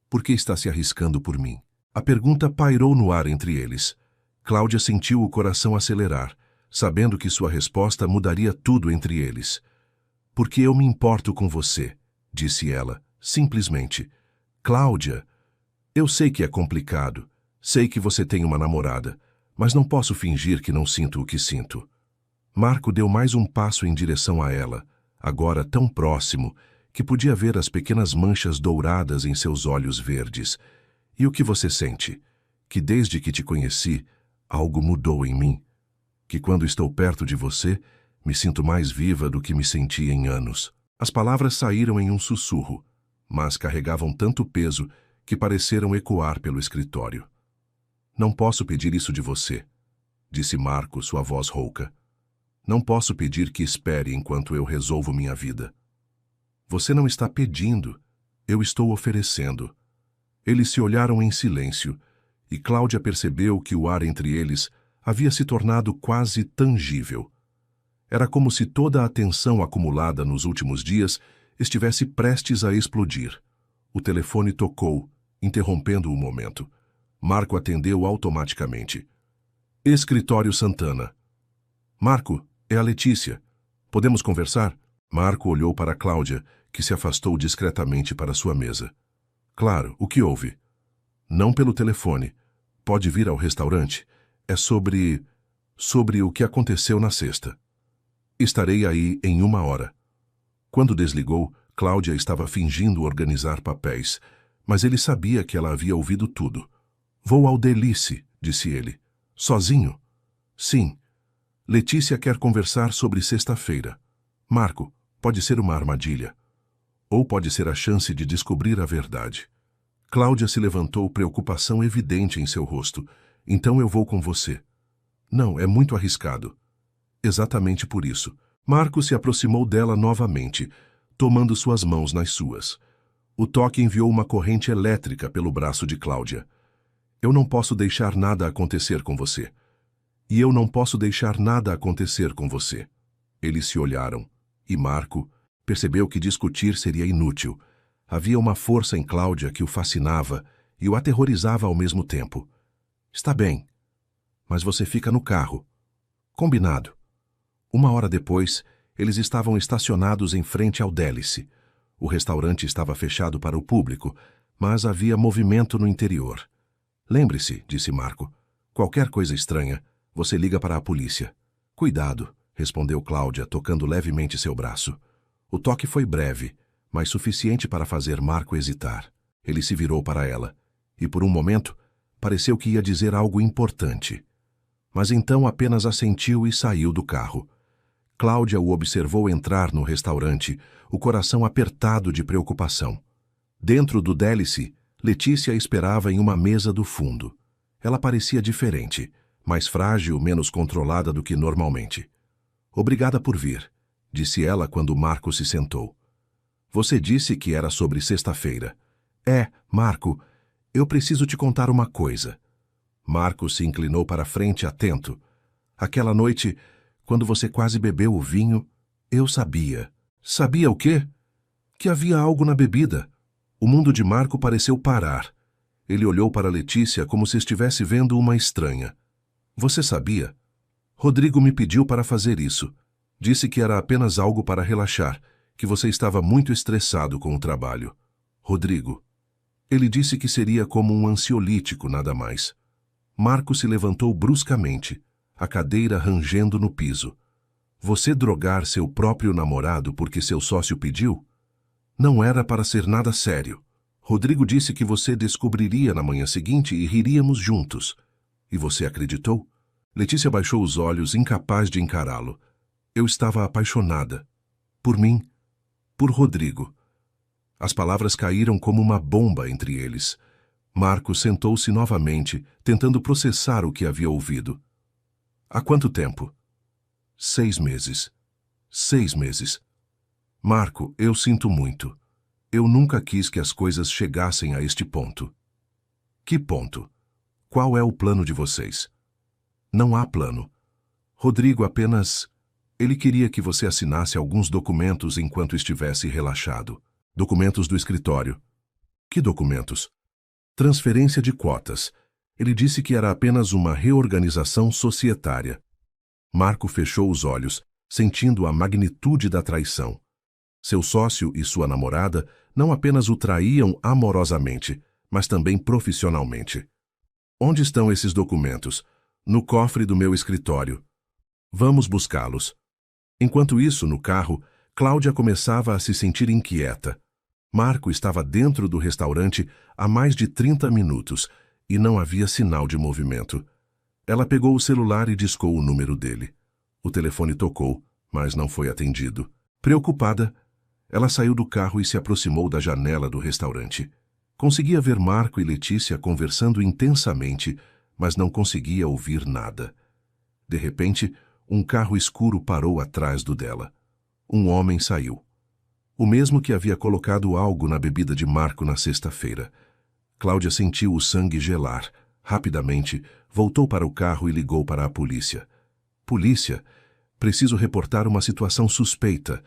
Por que está se arriscando por mim? A pergunta pairou no ar entre eles. Cláudia sentiu o coração acelerar, sabendo que sua resposta mudaria tudo entre eles. Porque eu me importo com você, disse ela, simplesmente. Cláudia, eu sei que é complicado, sei que você tem uma namorada, mas não posso fingir que não sinto o que sinto. Marco deu mais um passo em direção a ela, agora tão próximo, que podia ver as pequenas manchas douradas em seus olhos verdes. E o que você sente? Que desde que te conheci, algo mudou em mim. Que quando estou perto de você, me sinto mais viva do que me senti em anos. As palavras saíram em um sussurro, mas carregavam tanto peso que pareceram ecoar pelo escritório. Não posso pedir isso de você, disse Marco, sua voz rouca. Não posso pedir que espere enquanto eu resolvo minha vida. Você não está pedindo, eu estou oferecendo. Eles se olharam em silêncio, e Cláudia percebeu que o ar entre eles havia se tornado quase tangível. Era como se toda a tensão acumulada nos últimos dias estivesse prestes a explodir. O telefone tocou, interrompendo o momento. Marco atendeu automaticamente. Escritório Santana. Marco, é a Letícia. Podemos conversar? Marco olhou para Cláudia, que se afastou discretamente para sua mesa. Claro, o que houve? Não pelo telefone. Pode vir ao restaurante. É sobre o que aconteceu na sexta. Estarei aí em 1 hora. Quando desligou, Cláudia estava fingindo organizar papéis, mas ele sabia que ela havia ouvido tudo. Vou ao Délice, disse ele. Sozinho? Sim. Letícia quer conversar sobre sexta-feira. Marco, pode ser uma armadilha. ou pode ser a chance de descobrir a verdade. Cláudia se levantou, preocupação evidente em seu rosto. Então eu vou com você. Não, é muito arriscado. Exatamente por isso. Marco se aproximou dela novamente, tomando suas mãos nas suas. O toque enviou uma corrente elétrica pelo braço de Cláudia. Eu não posso deixar nada acontecer com você. E eu não posso deixar nada acontecer com você. Eles se olharam, e Marco percebeu que discutir seria inútil. Havia uma força em Cláudia que o fascinava e o aterrorizava ao mesmo tempo. Está bem, mas você fica no carro. Combinado. 1 hora depois, eles estavam estacionados em frente ao Délice. O restaurante estava fechado para o público, mas havia movimento no interior. Lembre-se, disse Marco, qualquer coisa estranha, você liga para a polícia. Cuidado, respondeu Cláudia, tocando levemente seu braço. O toque foi breve, mas suficiente para fazer Marco hesitar. Ele se virou para ela, e por um momento, pareceu que ia dizer algo importante. Mas então apenas assentiu e saiu do carro. Cláudia o observou entrar no restaurante, o coração apertado de preocupação. Dentro do Délice, Letícia esperava em uma mesa do fundo. Ela parecia diferente, mais frágil, menos controlada do que normalmente. Obrigada por vir, disse ela quando Marco se sentou. Você disse que era sobre sexta-feira. Marco, eu preciso te contar uma coisa. Marco se inclinou para frente, atento. Aquela noite, quando você quase bebeu o vinho, eu sabia. Sabia o quê? Que havia algo na bebida. O mundo de Marco pareceu parar. Ele olhou para Letícia como se estivesse vendo uma estranha. Você sabia? Rodrigo me pediu para fazer isso. Disse que era apenas algo para relaxar, que você estava muito estressado com o trabalho. Rodrigo. Ele disse que seria como um ansiolítico, nada mais. Marco se levantou bruscamente, a cadeira rangendo no piso. Você drogar seu próprio namorado porque seu sócio pediu? Não era para ser nada sério. Rodrigo disse que você descobriria na manhã seguinte e riríamos juntos. E você acreditou? Letícia baixou os olhos, incapaz de encará-lo. Eu estava apaixonada. Por mim. Por Rodrigo. As palavras caíram como uma bomba entre eles. Marco sentou-se novamente, tentando processar o que havia ouvido. Há quanto tempo? 6 meses. 6 meses. Marco, eu sinto muito. Eu nunca quis que as coisas chegassem a este ponto. Que ponto? Qual é o plano de vocês? Não há plano. Rodrigo apenas... Ele queria que você assinasse alguns documentos enquanto estivesse relaxado. Documentos do escritório. Que documentos? Transferência de cotas. Ele disse que era apenas uma reorganização societária. Marco fechou os olhos, sentindo a magnitude da traição. Seu sócio e sua namorada não apenas o traíam amorosamente, mas também profissionalmente. Onde estão esses documentos? No cofre do meu escritório. Vamos buscá-los. Enquanto isso, no carro, Cláudia começava a se sentir inquieta. Marco estava dentro do restaurante há mais de 30 minutos e não havia sinal de movimento. Ela pegou o celular e discou o número dele. O telefone tocou, mas não foi atendido. Preocupada, ela saiu do carro e se aproximou da janela do restaurante. Conseguia ver Marco e Letícia conversando intensamente, mas não conseguia ouvir nada. De repente, um carro escuro parou atrás do dela. Um homem saiu. O mesmo que havia colocado algo na bebida de Marco na sexta-feira. Cláudia sentiu o sangue gelar. Rapidamente, voltou para o carro e ligou para a polícia. Polícia, preciso reportar uma situação suspeita.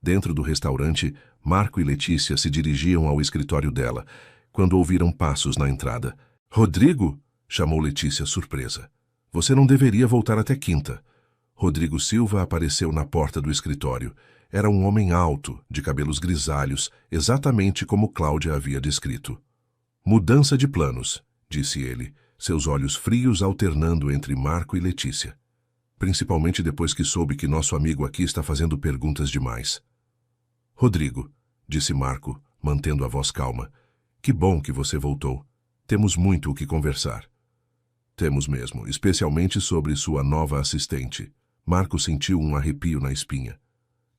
Dentro do restaurante, Marco e Letícia se dirigiam ao escritório dela, quando ouviram passos na entrada. Rodrigo? Chamou Letícia, surpresa. Você não deveria voltar até quinta. Rodrigo Silva apareceu na porta do escritório. Era um homem alto, de cabelos grisalhos, exatamente como Cláudia havia descrito. Mudança de planos, disse ele, seus olhos frios alternando entre Marco e Letícia. Principalmente depois que soube que nosso amigo aqui está fazendo perguntas demais. Rodrigo, disse Marco, mantendo a voz calma, que bom que você voltou. Temos muito o que conversar. Temos mesmo, especialmente sobre sua nova assistente. Marco sentiu um arrepio na espinha.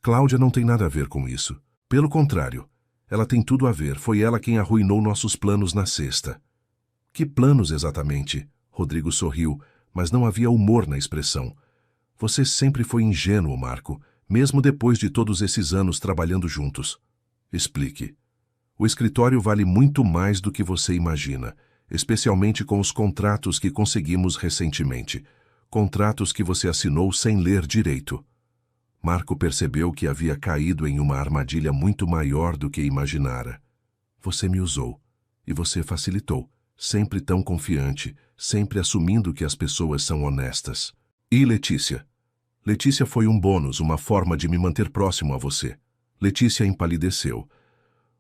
Cláudia não tem nada a ver com isso. Pelo contrário, Ela tem tudo a ver. Foi ela quem arruinou nossos planos na sexta. Que planos exatamente? Rodrigo sorriu, mas não havia humor na expressão. Você sempre foi ingênuo, Marco, mesmo depois de todos esses anos trabalhando juntos. Explique. O escritório vale muito mais do que você imagina, especialmente com os contratos que conseguimos recentemente. Contratos que você assinou sem ler direito. Marco percebeu que havia caído em uma armadilha muito maior do que imaginara. Você me usou, e você facilitou, sempre tão confiante, sempre assumindo que as pessoas são honestas. E Letícia? Letícia foi um bônus, uma forma de me manter próximo a você. Letícia empalideceu.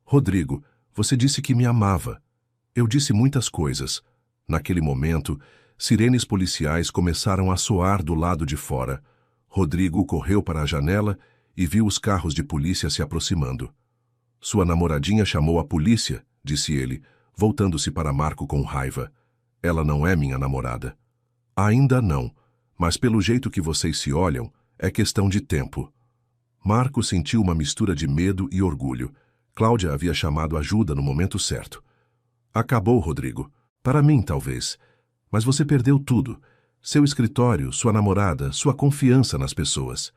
Rodrigo, você disse que me amava. Eu disse muitas coisas. Naquele momento, sirenes policiais começaram a soar do lado de fora. Rodrigo correu para a janela e viu os carros de polícia se aproximando. Sua namoradinha chamou a polícia, disse ele, voltando-se para Marco com raiva. Ela não é minha namorada. Ainda não, mas pelo jeito que vocês se olham, é questão de tempo. Marco sentiu uma mistura de medo e orgulho. Cláudia havia chamado ajuda no momento certo. Acabou, Rodrigo. Para mim, talvez. Mas você perdeu tudo. Seu escritório, sua namorada, sua confiança nas pessoas.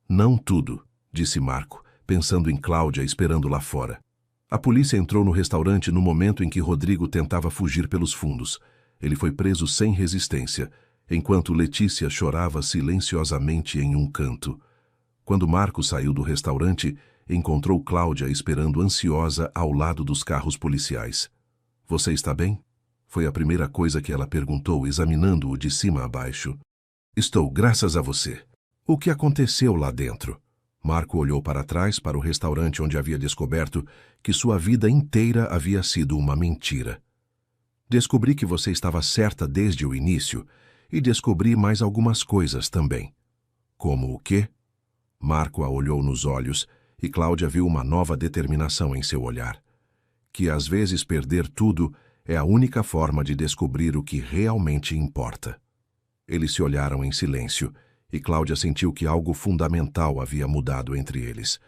Não tudo, disse Marco, pensando em Cláudia esperando lá fora. A polícia entrou no restaurante no momento em que Rodrigo tentava fugir pelos fundos. Ele foi preso sem resistência, enquanto Letícia chorava silenciosamente em um canto. Quando Marco saiu do restaurante, encontrou Cláudia esperando ansiosa ao lado dos carros policiais. Você está bem? Foi a primeira coisa que ela perguntou, examinando-o de cima a baixo. Estou, graças a você. O que aconteceu lá dentro? Marco olhou para trás, para o restaurante onde havia descoberto que sua vida inteira havia sido uma mentira. Descobri que você estava certa desde o início e descobri mais algumas coisas também. Como o quê? Marco a olhou nos olhos e Cláudia viu uma nova determinação em seu olhar. Que às vezes perder tudo é a única forma de descobrir o que realmente importa. Eles se olharam em silêncio e Cláudia sentiu que algo fundamental havia mudado entre eles.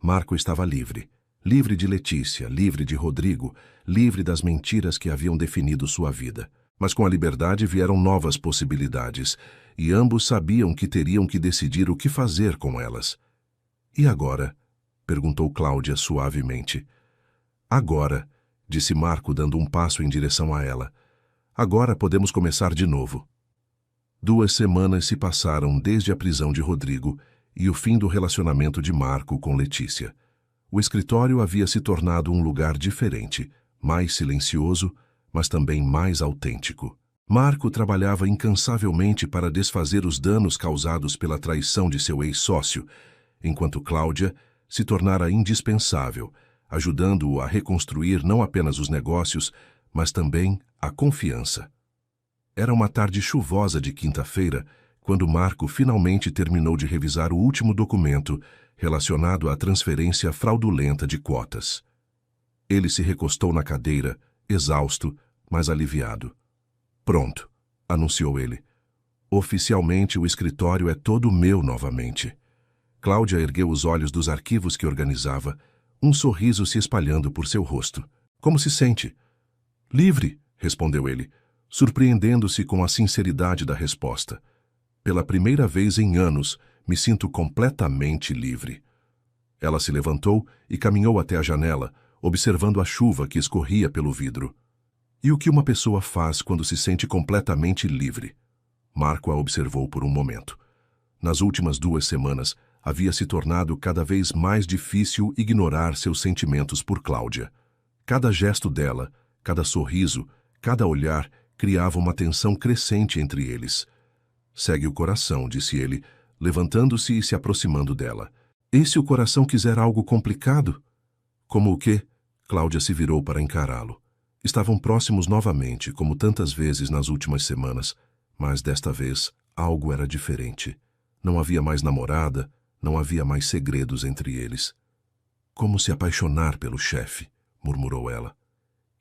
Marco estava livre. Livre de Letícia, livre de Rodrigo, livre das mentiras que haviam definido sua vida. Mas com a liberdade vieram novas possibilidades, e ambos sabiam que teriam que decidir o que fazer com elas. E agora? Perguntou Cláudia suavemente. Agora, disse Marco dando um passo em direção a ela. Agora podemos começar de novo. 2 semanas se passaram desde a prisão de Rodrigo e o fim do relacionamento de Marco com Letícia. O escritório havia se tornado um lugar diferente, mais silencioso, mas também mais autêntico. Marco trabalhava incansavelmente para desfazer os danos causados pela traição de seu ex-sócio, enquanto Cláudia se tornara indispensável, ajudando-o a reconstruir não apenas os negócios, mas também a confiança. Era uma tarde chuvosa de quinta-feira, quando Marco finalmente terminou de revisar o último documento relacionado à transferência fraudulenta de cotas. Ele se recostou na cadeira, exausto, mas aliviado. Pronto, anunciou ele. Oficialmente o escritório é todo meu novamente. Cláudia ergueu os olhos dos arquivos que organizava, um sorriso se espalhando por seu rosto. Como se sente? Livre, respondeu ele, surpreendendo-se com a sinceridade da resposta. Pela primeira vez em anos, me sinto completamente livre. Ela se levantou e caminhou até a janela, observando a chuva que escorria pelo vidro. E o que uma pessoa faz quando se sente completamente livre? Marco a observou por um momento. Nas últimas 2 semanas, havia se tornado cada vez mais difícil ignorar seus sentimentos por Cláudia. Cada gesto dela, cada sorriso, cada olhar criava uma tensão crescente entre eles. Segue o coração, disse ele, levantando-se e se aproximando dela. E se o coração quiser algo complicado? Como o quê? Cláudia se virou para encará-lo. Estavam próximos novamente, como tantas vezes nas últimas semanas, mas desta vez algo era diferente. Não havia mais namorada, não havia mais segredos entre eles. Como se apaixonar pelo chefe, murmurou ela.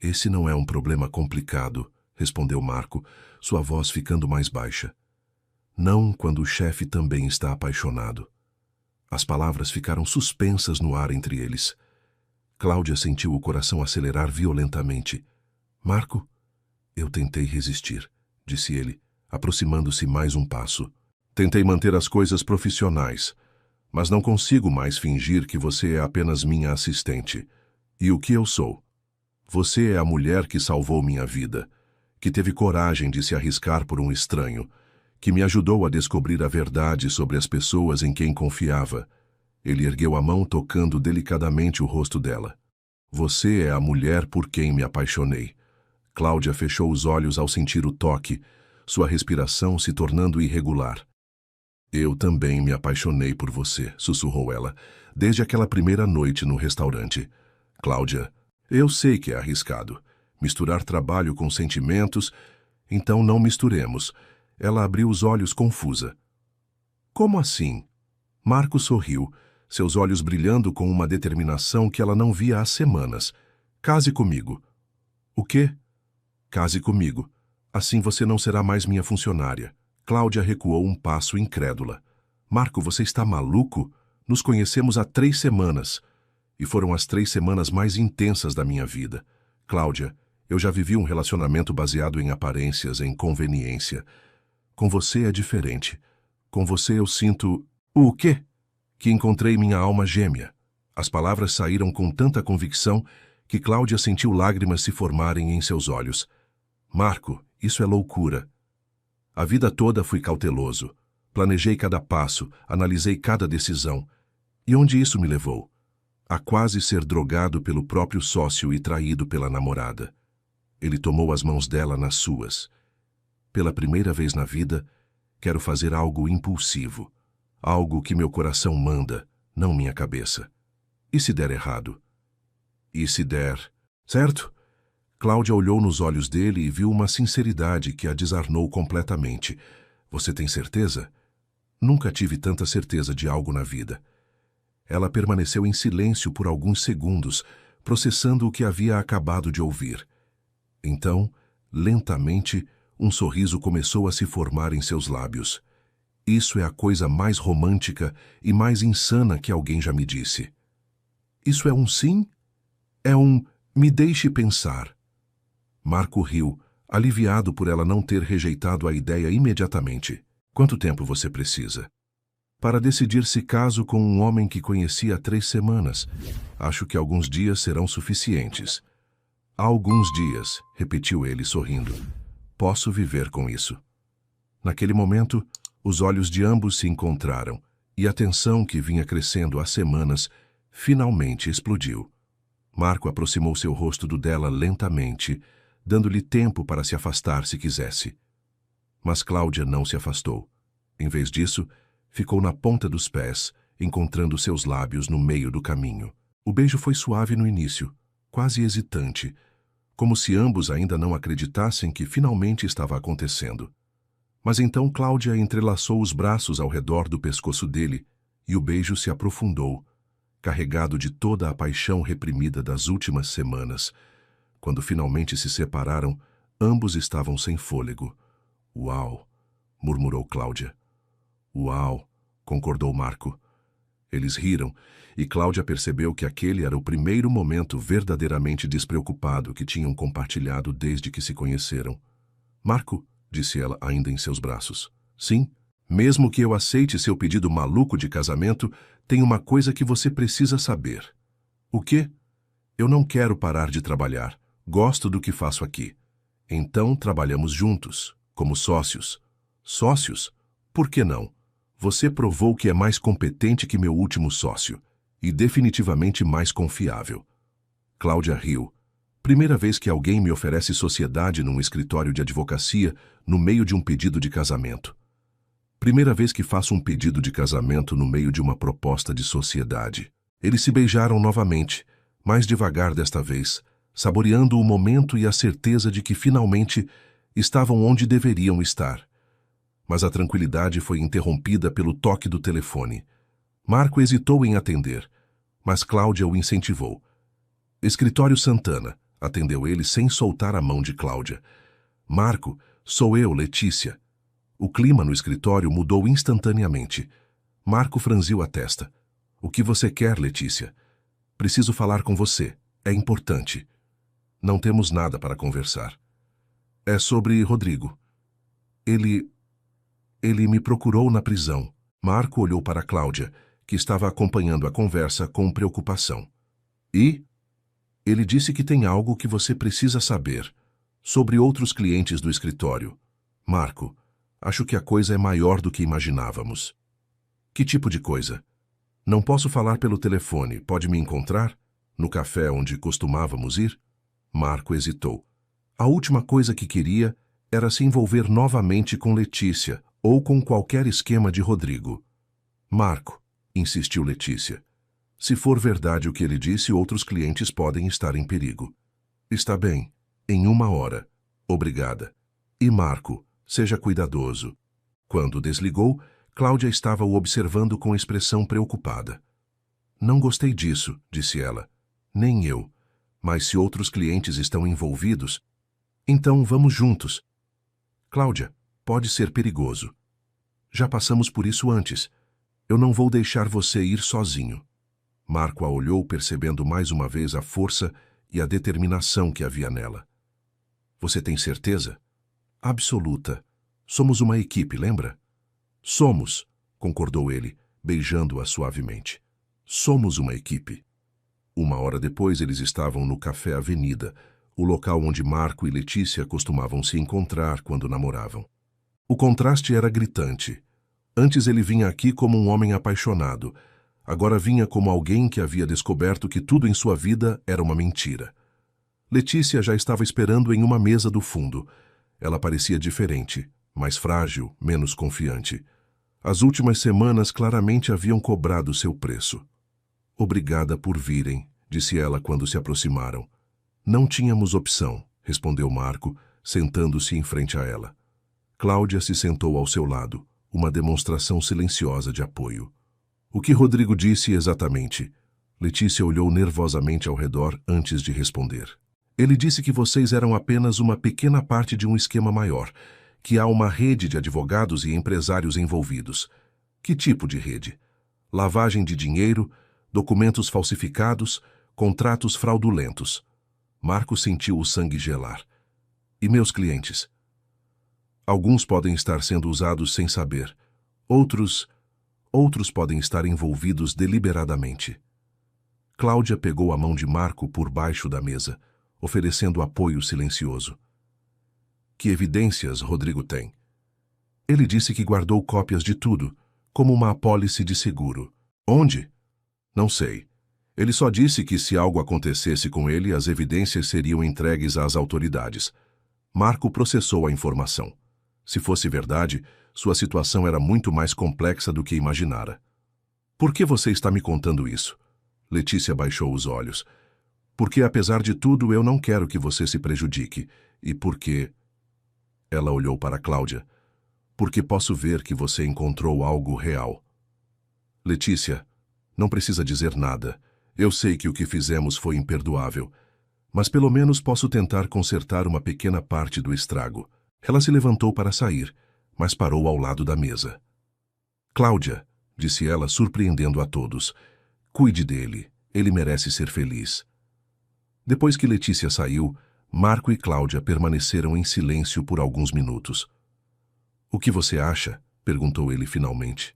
Esse não é um problema complicado, respondeu Marco, sua voz ficando mais baixa. Não quando o chefe também está apaixonado. As palavras ficaram suspensas no ar entre eles. Cláudia sentiu o coração acelerar violentamente. Marco, eu tentei resistir, disse ele, aproximando-se mais um passo. Tentei manter as coisas profissionais, mas não consigo mais fingir que você é apenas minha assistente. E o que eu sou? Você é a mulher que salvou minha vida, que teve coragem de se arriscar por um estranho, que me ajudou a descobrir a verdade sobre as pessoas em quem confiava. Ele ergueu a mão tocando delicadamente o rosto dela. Você é a mulher por quem me apaixonei. Cláudia fechou os olhos ao sentir o toque, sua respiração se tornando irregular. Eu também me apaixonei por você, sussurrou ela, desde aquela primeira noite no restaurante. Cláudia, eu sei que é arriscado. Misturar trabalho com sentimentos, então não misturemos. Ela abriu os olhos confusa. Como assim? Marco sorriu, seus olhos brilhando com uma determinação que ela não via há semanas. Case comigo. O quê? Case comigo. Assim você não será mais minha funcionária. Cláudia recuou um passo incrédula. Marco, você está maluco? Nos conhecemos há 3 semanas. E foram as 3 semanas mais intensas da minha vida. Cláudia, eu já vivi um relacionamento baseado em aparências, em conveniência. Com você é diferente. Com você eu sinto... O quê? Que encontrei minha alma gêmea. As palavras saíram com tanta convicção que Cláudia sentiu lágrimas se formarem em seus olhos. Marco, isso é loucura. A vida toda fui cauteloso. Planejei cada passo, analisei cada decisão. E onde isso me levou? A quase ser drogado pelo próprio sócio e traído pela namorada. Ele tomou as mãos dela nas suas. Pela primeira vez na vida, quero fazer algo impulsivo. Algo que meu coração manda, não minha cabeça. E se der errado? E se der... Certo? Cláudia olhou nos olhos dele e viu uma sinceridade que a desarmou completamente. Você tem certeza? Nunca tive tanta certeza de algo na vida. Ela permaneceu em silêncio por alguns segundos, processando o que havia acabado de ouvir. Então, lentamente, um sorriso começou a se formar em seus lábios. Isso é a coisa mais romântica e mais insana que alguém já me disse. Isso é um sim? É um me deixe pensar. Marco riu, aliviado por ela não ter rejeitado a ideia imediatamente. Quanto tempo você precisa? Para decidir se caso com um homem que conheci há 3 semanas. Acho que alguns dias serão suficientes. Alguns dias, repetiu ele sorrindo. Posso viver com isso. Naquele momento, os olhos de ambos se encontraram e a tensão que vinha crescendo há semanas finalmente explodiu. Marco aproximou seu rosto do dela lentamente, dando-lhe tempo para se afastar se quisesse. Mas Cláudia não se afastou. Em vez disso, ficou na ponta dos pés, encontrando seus lábios no meio do caminho. O beijo foi suave no início, quase hesitante, como se ambos ainda não acreditassem que finalmente estava acontecendo. Mas então Cláudia entrelaçou os braços ao redor do pescoço dele e o beijo se aprofundou, carregado de toda a paixão reprimida das últimas semanas. Quando finalmente se separaram, ambos estavam sem fôlego. Uau! Murmurou Cláudia. Uau! Concordou Marco. Eles riram, e Cláudia percebeu que aquele era o primeiro momento verdadeiramente despreocupado que tinham compartilhado desde que se conheceram. Marco, disse ela ainda em seus braços. Sim, mesmo que eu aceite seu pedido maluco de casamento, tem uma coisa que você precisa saber. O quê? Eu não quero parar de trabalhar. Gosto do que faço aqui. Então trabalhamos juntos, como sócios. Sócios? Por que não? Você provou que é mais competente que meu último sócio, e definitivamente mais confiável. Cláudia riu. Primeira vez que alguém me oferece sociedade num escritório de advocacia no meio de um pedido de casamento. Primeira vez que faço um pedido de casamento no meio de uma proposta de sociedade. Eles se beijaram novamente, mais devagar desta vez, saboreando o momento e a certeza de que finalmente estavam onde deveriam estar. Mas a tranquilidade foi interrompida pelo toque do telefone. Marco hesitou em atender, mas Cláudia o incentivou. Escritório Santana, atendeu ele sem soltar a mão de Cláudia. Marco, sou eu, Letícia. O clima no escritório mudou instantaneamente. Marco franziu a testa. O que você quer, Letícia? Preciso falar com você. É importante. Não temos nada para conversar. É sobre Rodrigo. Ele me procurou na prisão. Marco olhou para Cláudia, que estava acompanhando a conversa com preocupação. E? Ele disse que tem algo que você precisa saber. Sobre outros clientes do escritório. Marco, acho que a coisa é maior do que imaginávamos. Que tipo de coisa? Não posso falar pelo telefone. Pode me encontrar? No café onde costumávamos ir? Marco hesitou. A última coisa que queria era se envolver novamente com Letícia ou com qualquer esquema de Rodrigo. Marco, insistiu Letícia. Se for verdade o que ele disse, outros clientes podem estar em perigo. Está bem. Em 1 hora. Obrigada. E Marco, seja cuidadoso. Quando desligou, Cláudia estava o observando com expressão preocupada. Não gostei disso, disse ela. Nem eu. Mas se outros clientes estão envolvidos, então vamos juntos. Cláudia, pode ser perigoso. Já passamos por isso antes. Eu não vou deixar você ir sozinho. Marco a olhou, percebendo mais uma vez a força e a determinação que havia nela. Você tem certeza? Absoluta. Somos uma equipe, lembra? Somos, concordou ele, beijando-a suavemente. Somos uma equipe. 1 hora depois, eles estavam no Café Avenida, o local onde Marco e Letícia costumavam se encontrar quando namoravam. O contraste era gritante. Antes ele vinha aqui como um homem apaixonado. Agora vinha como alguém que havia descoberto que tudo em sua vida era uma mentira. Letícia já estava esperando em uma mesa do fundo. Ela parecia diferente, mais frágil, menos confiante. As últimas semanas claramente haviam cobrado seu preço. Obrigada por virem, disse ela quando se aproximaram. Não tínhamos opção, respondeu Marco, sentando-se em frente a ela. Cláudia se sentou ao seu lado, uma demonstração silenciosa de apoio. O que Rodrigo disse exatamente? Letícia olhou nervosamente ao redor antes de responder. Ele disse que vocês eram apenas uma pequena parte de um esquema maior, que há uma rede de advogados e empresários envolvidos. Que tipo de rede? Lavagem de dinheiro, documentos falsificados, contratos fraudulentos. Marco sentiu o sangue gelar. E meus clientes? Alguns podem estar sendo usados sem saber. Outros podem estar envolvidos deliberadamente. Cláudia pegou a mão de Marco por baixo da mesa, oferecendo apoio silencioso. Que evidências Rodrigo tem? Ele disse que guardou cópias de tudo, como uma apólice de seguro. Onde? Não sei. Ele só disse que se algo acontecesse com ele, as evidências seriam entregues às autoridades. Marco processou a informação. Se fosse verdade, sua situação era muito mais complexa do que imaginara. Por que você está me contando isso? Letícia baixou os olhos. Porque, apesar de tudo, eu não quero que você se prejudique. E porque... Ela olhou para Cláudia. Porque posso ver que você encontrou algo real. Letícia, não precisa dizer nada. Eu sei que o que fizemos foi imperdoável. Mas pelo menos posso tentar consertar uma pequena parte do estrago. Ela se levantou para sair, mas parou ao lado da mesa. Cláudia, disse ela, surpreendendo a todos. Cuide dele. Ele merece ser feliz. Depois que Letícia saiu, Marco e Cláudia permaneceram em silêncio por alguns minutos. O que você acha? Perguntou ele finalmente.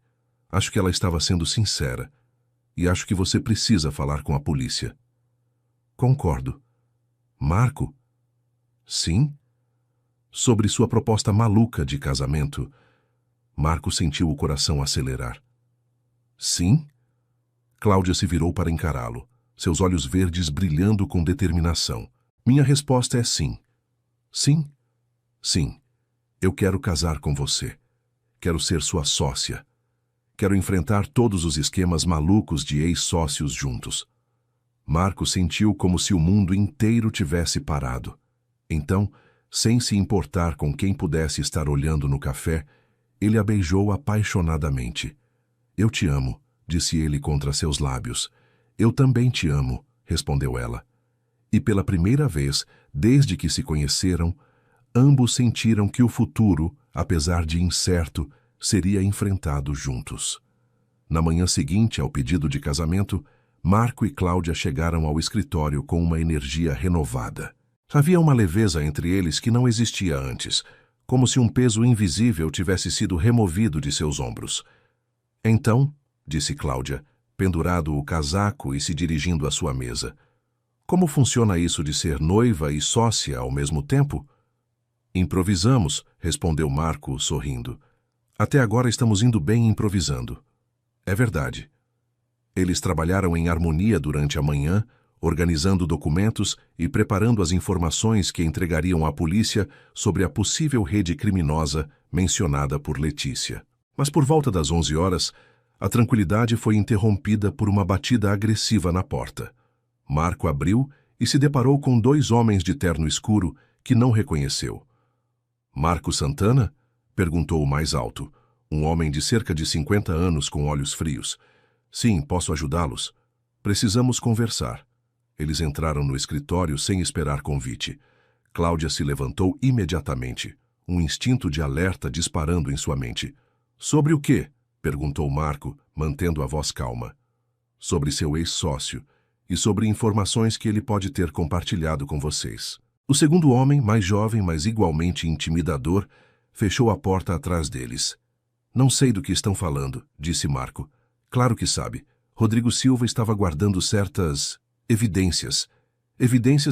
Acho que ela estava sendo sincera. E acho que você precisa falar com a polícia. Concordo. Marco? Sim? Sobre sua proposta maluca de casamento. Marco sentiu o coração acelerar. Sim? Cláudia se virou para encará-lo, seus olhos verdes brilhando com determinação. Minha resposta é sim. Sim? Sim. Eu quero casar com você. Quero ser sua sócia. Quero enfrentar todos os esquemas malucos de ex-sócios juntos. Marco sentiu como se o mundo inteiro tivesse parado. Então, sem se importar com quem pudesse estar olhando no café, ele a beijou apaixonadamente. Eu te amo, disse ele contra seus lábios. Eu também te amo, respondeu ela. E pela primeira vez, desde que se conheceram, ambos sentiram que o futuro, apesar de incerto, seria enfrentado juntos. Na manhã seguinte ao pedido de casamento, Marco e Cláudia chegaram ao escritório com uma energia renovada. Havia uma leveza entre eles que não existia antes, como se um peso invisível tivesse sido removido de seus ombros. Então, disse Cláudia, pendurado o casaco e se dirigindo à sua mesa, como funciona isso de ser noiva e sócia ao mesmo tempo? Improvisamos, respondeu Marco, sorrindo. Até agora estamos indo bem improvisando. É verdade. Eles trabalharam em harmonia durante a manhã, organizando documentos e preparando as informações que entregariam à polícia sobre a possível rede criminosa mencionada por Letícia. Mas por volta das 11 horas, a tranquilidade foi interrompida por uma batida agressiva na porta. Marco abriu e se deparou com 2 homens de terno escuro que não reconheceu. Marco Santana? Perguntou o mais alto, um homem de cerca de 50 anos com olhos frios. Sim, posso ajudá-los. Precisamos conversar. Eles entraram no escritório sem esperar convite. Cláudia se levantou imediatamente, um instinto de alerta disparando em sua mente. Sobre o quê? Perguntou Marco, mantendo a voz calma. Sobre seu ex-sócio e sobre informações que ele pode ter compartilhado com vocês. O segundo homem, mais jovem, mas igualmente intimidador, fechou a porta atrás deles. Não sei do que estão falando, disse Marco. Claro que sabe. Rodrigo Silva estava guardando certas evidências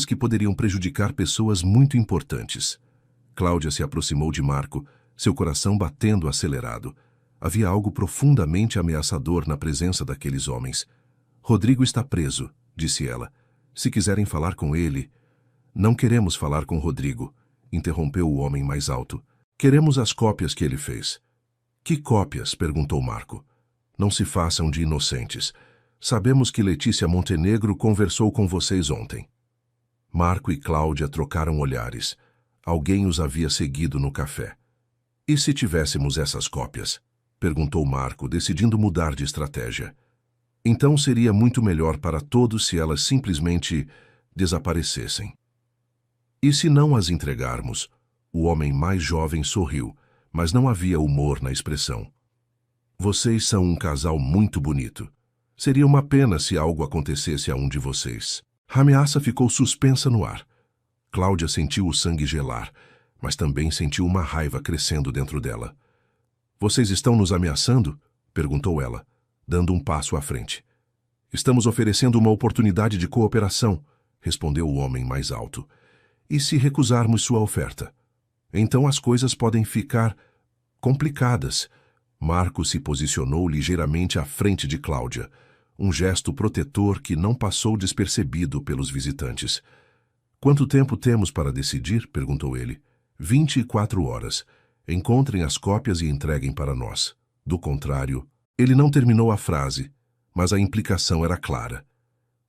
que poderiam prejudicar pessoas muito importantes. Cláudia se aproximou de Marco, seu coração batendo acelerado. Havia algo profundamente ameaçador na presença daqueles homens. Rodrigo está preso, disse ela. Se quiserem falar com ele... Não queremos falar com Rodrigo, interrompeu o homem mais alto. Queremos as cópias que ele fez. Que cópias? Perguntou Marco. Não se façam de inocentes. Sabemos que Letícia Montenegro conversou com vocês ontem. Marco e Cláudia trocaram olhares. Alguém os havia seguido no café. E se tivéssemos essas cópias? Perguntou Marco, decidindo mudar de estratégia. Então seria muito melhor para todos se elas simplesmente desaparecessem. E se não as entregarmos? O homem mais jovem sorriu, mas não havia humor na expressão. Vocês são um casal muito bonito. Seria uma pena se algo acontecesse a um de vocês. A ameaça ficou suspensa no ar. Cláudia sentiu o sangue gelar, mas também sentiu uma raiva crescendo dentro dela. Vocês estão nos ameaçando? Perguntou ela, dando um passo à frente. Estamos oferecendo uma oportunidade de cooperação, respondeu o homem mais alto. E se recusarmos sua oferta? Então as coisas podem ficar complicadas. Marco se posicionou ligeiramente à frente de Cláudia, um gesto protetor que não passou despercebido pelos visitantes. Quanto tempo temos para decidir? Perguntou ele. 24 horas. Encontrem as cópias e entreguem para nós. Do contrário, ele não terminou a frase, mas a implicação era clara.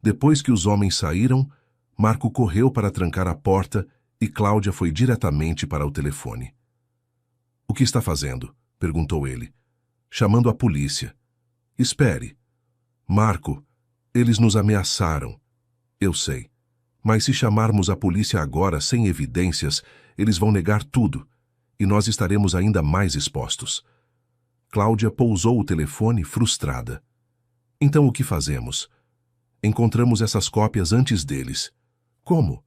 Depois que os homens saíram, Marco correu para trancar a porta e Cláudia foi diretamente para o telefone. O que está fazendo? Perguntou ele. Chamando a polícia. Espere. Marco, eles nos ameaçaram. Eu sei. Mas se chamarmos a polícia agora sem evidências, eles vão negar tudo, e nós estaremos ainda mais expostos. Cláudia pousou o telefone frustrada. Então o que fazemos? Encontramos essas cópias antes deles. Como?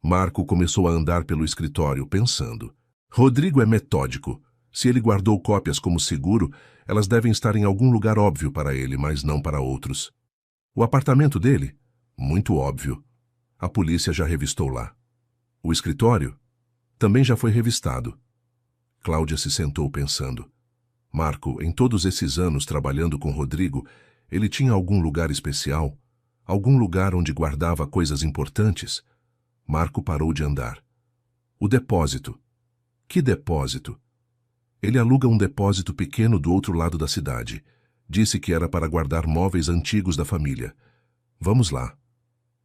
Marco começou a andar pelo escritório, pensando. Rodrigo é metódico. Se ele guardou cópias como seguro, elas devem estar em algum lugar óbvio para ele, mas não para outros. O apartamento dele? Muito óbvio. A polícia já revistou lá. O escritório? Também já foi revistado. Cláudia se sentou pensando. Marco, em todos esses anos trabalhando com Rodrigo, ele tinha algum lugar especial? Algum lugar onde guardava coisas importantes? Marco parou de andar. O depósito. Que depósito? Ele aluga um depósito pequeno do outro lado da cidade. Disse que era para guardar móveis antigos da família. Vamos lá.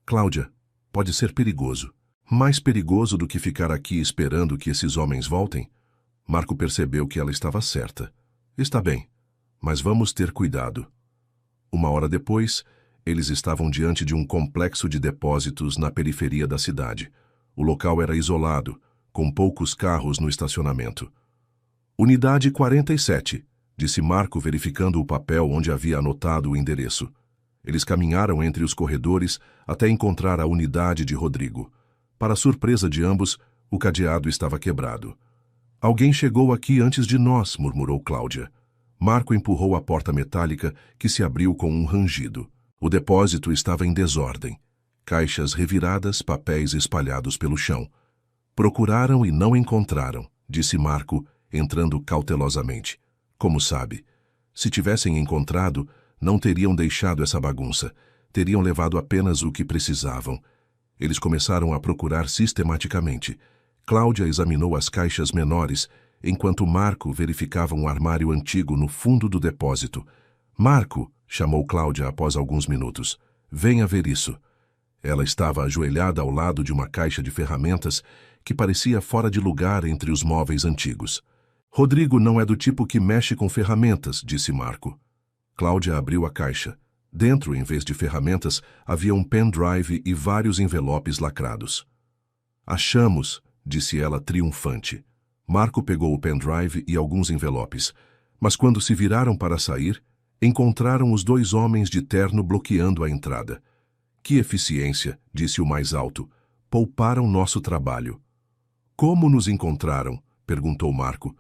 Cláudia, pode ser perigoso. Mais perigoso do que ficar aqui esperando que esses homens voltem? Marco percebeu que ela estava certa. Está bem, mas vamos ter cuidado. Uma hora depois, eles estavam diante de um complexo de depósitos na periferia da cidade. O local era isolado, com poucos carros no estacionamento. Unidade 47, disse Marco verificando o papel onde havia anotado o endereço. Eles caminharam entre os corredores até encontrar a unidade de Rodrigo. Para surpresa de ambos, o cadeado estava quebrado. Alguém chegou aqui antes de nós, murmurou Cláudia. Marco empurrou a porta metálica, que se abriu com um rangido. O depósito estava em desordem. Caixas reviradas, papéis espalhados pelo chão. Procuraram e não encontraram, disse Marco, entrando cautelosamente. Como sabe? Se tivessem encontrado, não teriam deixado essa bagunça. Teriam levado apenas o que precisavam. Eles começaram a procurar sistematicamente. Cláudia examinou as caixas menores, enquanto Marco verificava um armário antigo no fundo do depósito. Marco, chamou Cláudia após alguns minutos. Venha ver isso. Ela estava ajoelhada ao lado de uma caixa de ferramentas que parecia fora de lugar entre os móveis antigos. Rodrigo não é do tipo que mexe com ferramentas, disse Marco. Cláudia abriu a caixa. Dentro, em vez de ferramentas, havia um pendrive e vários envelopes lacrados. Achamos, disse ela triunfante. Marco pegou o pendrive e alguns envelopes, mas quando se viraram para sair, encontraram os dois homens de terno bloqueando a entrada. Que eficiência, disse o mais alto. Pouparam nosso trabalho. Como nos encontraram? Perguntou Marco.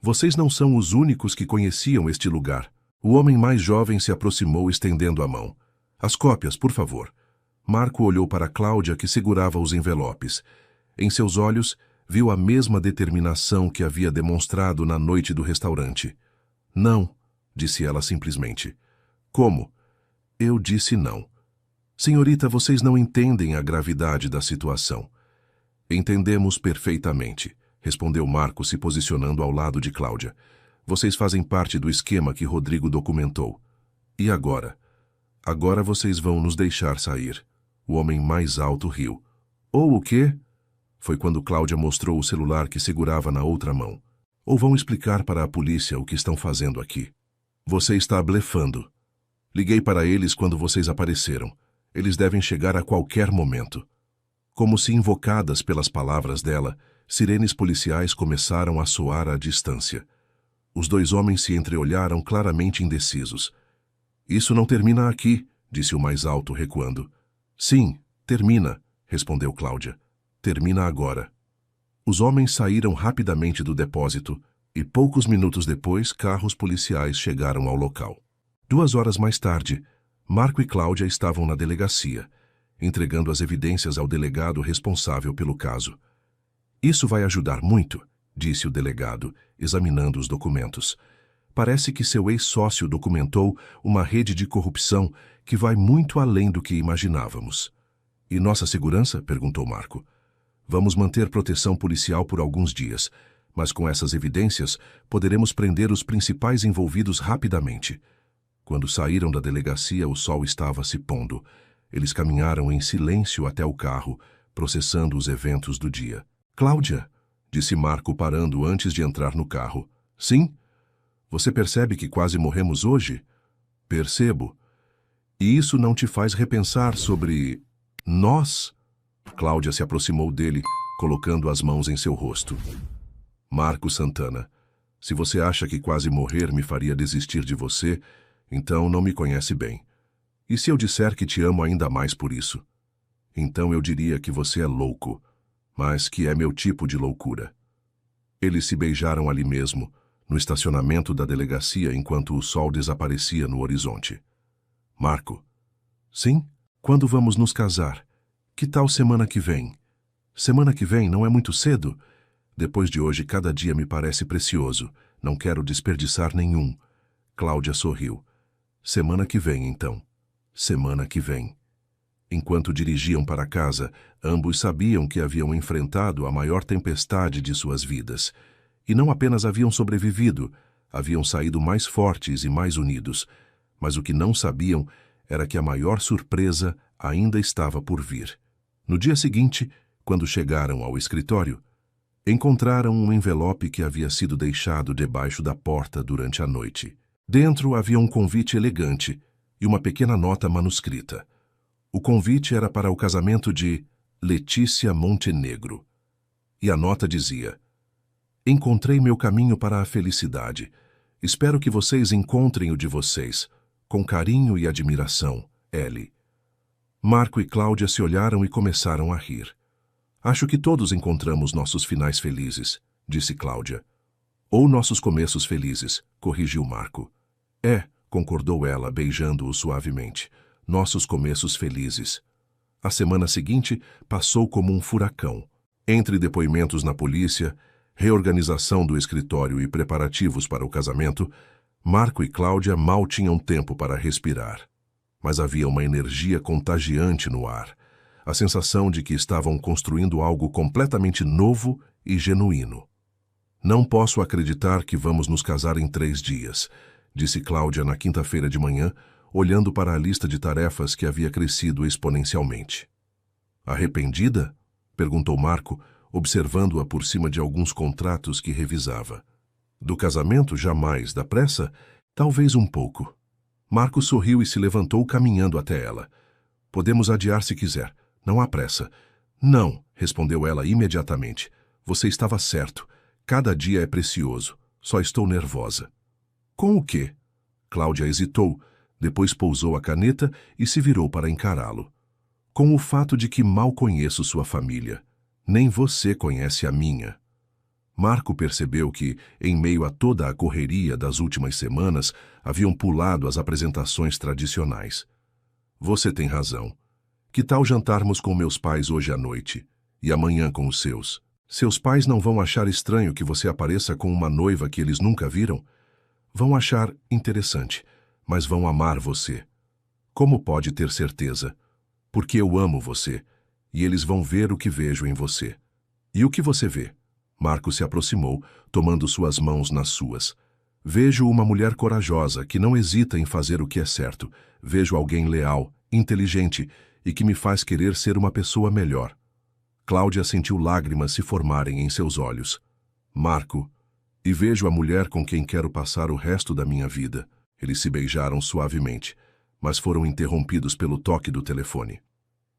Vocês não são os únicos que conheciam este lugar. O homem mais jovem se aproximou estendendo a mão. As cópias, por favor. Marco olhou para Cláudia, que segurava os envelopes. Em seus olhos, viu a mesma determinação que havia demonstrado na noite do restaurante. Não, disse ela simplesmente. Como? Eu disse não. Senhorita, vocês não entendem a gravidade da situação. Entendemos perfeitamente, respondeu Marco, se posicionando ao lado de Cláudia. Vocês fazem parte do esquema que Rodrigo documentou. E agora? Agora vocês vão nos deixar sair. O homem mais alto riu. Ou o quê? Foi quando Cláudia mostrou o celular que segurava na outra mão. Ou vão explicar para a polícia o que estão fazendo aqui. Você está blefando. Liguei para eles quando vocês apareceram. Eles devem chegar a qualquer momento. Como se invocadas pelas palavras dela, sirenes policiais começaram a soar à distância. Os dois homens se entreolharam claramente indecisos. Isso não termina aqui, disse o mais alto, recuando. Sim, termina, respondeu Cláudia. Termina agora. Os homens saíram rapidamente do depósito e poucos minutos depois carros policiais chegaram ao local. 2 horas mais tarde, Marco e Cláudia estavam na delegacia, entregando as evidências ao delegado responsável pelo caso. Isso vai ajudar muito, disse o delegado, examinando os documentos. Parece que seu ex-sócio documentou uma rede de corrupção que vai muito além do que imaginávamos. E nossa segurança? Perguntou Marco. Vamos manter proteção policial por alguns dias, mas com essas evidências poderemos prender os principais envolvidos rapidamente. Quando saíram da delegacia, o sol estava se pondo. Eles caminharam em silêncio até o carro, processando os eventos do dia. Cláudia, disse Marco parando antes de entrar no carro. Sim? Você percebe que quase morremos hoje? Percebo. E isso não te faz repensar sobre... nós? Cláudia se aproximou dele, colocando as mãos em seu rosto. Marco Santana, se você acha que quase morrer me faria desistir de você, então não me conhece bem. E se eu disser que te amo ainda mais por isso? Então eu diria que você é louco, mas que é meu tipo de loucura. Eles se beijaram ali mesmo, no estacionamento da delegacia, enquanto o sol desaparecia no horizonte. Marco. Sim? Quando vamos nos casar? Que tal semana que vem? Semana que vem não é muito cedo? Depois de hoje, cada dia me parece precioso. Não quero desperdiçar nenhum. Cláudia sorriu. Semana que vem, então. Semana que vem. Enquanto dirigiam para casa, ambos sabiam que haviam enfrentado a maior tempestade de suas vidas. E não apenas haviam sobrevivido, haviam saído mais fortes e mais unidos. Mas o que não sabiam era que a maior surpresa ainda estava por vir. No dia seguinte, quando chegaram ao escritório, encontraram um envelope que havia sido deixado debaixo da porta durante a noite. Dentro havia um convite elegante e uma pequena nota manuscrita. O convite era para o casamento de Letícia Montenegro. E a nota dizia: Encontrei meu caminho para a felicidade. Espero que vocês encontrem o de vocês. Com carinho e admiração, L. Marco e Cláudia se olharam e começaram a rir. Acho que todos encontramos nossos finais felizes, disse Cláudia. Ou nossos começos felizes, corrigiu Marco. Concordou ela, beijando-o suavemente. Nossos começos felizes. A semana seguinte passou como um furacão. Entre depoimentos na polícia, reorganização do escritório e preparativos para o casamento, Marco e Cláudia mal tinham tempo para respirar. Mas havia uma energia contagiante no ar, a sensação de que estavam construindo algo completamente novo e genuíno. Não posso acreditar que vamos nos casar em 3 dias, disse Cláudia na quinta-feira de manhã, olhando para a lista de tarefas que havia crescido exponencialmente. Arrependida? Perguntou Marco, observando-a por cima de alguns contratos que revisava. Do casamento, jamais. Da pressa, talvez um pouco. Marco sorriu e se levantou caminhando até ela. Podemos adiar se quiser. Não há pressa. Não, respondeu ela imediatamente. Você estava certo. Cada dia é precioso. Só estou nervosa. Com o quê? Cláudia hesitou, depois pousou a caneta e se virou para encará-lo. Com o fato de que mal conheço sua família. Nem você conhece a minha. Marco percebeu que, em meio a toda a correria das últimas semanas, haviam pulado as apresentações tradicionais. Você tem razão. Que tal jantarmos com meus pais hoje à noite? E amanhã com os seus? Seus pais não vão achar estranho que você apareça com uma noiva que eles nunca viram? Vão achar interessante, mas vão amar você. Como pode ter certeza? Porque eu amo você, e eles vão ver o que vejo em você. E o que você vê? Marco se aproximou, tomando suas mãos nas suas. Vejo uma mulher corajosa, que não hesita em fazer o que é certo. Vejo alguém leal, inteligente e que me faz querer ser uma pessoa melhor. Cláudia sentiu lágrimas se formarem em seus olhos. Marco, e vejo a mulher com quem quero passar o resto da minha vida. Eles se beijaram suavemente, mas foram interrompidos pelo toque do telefone.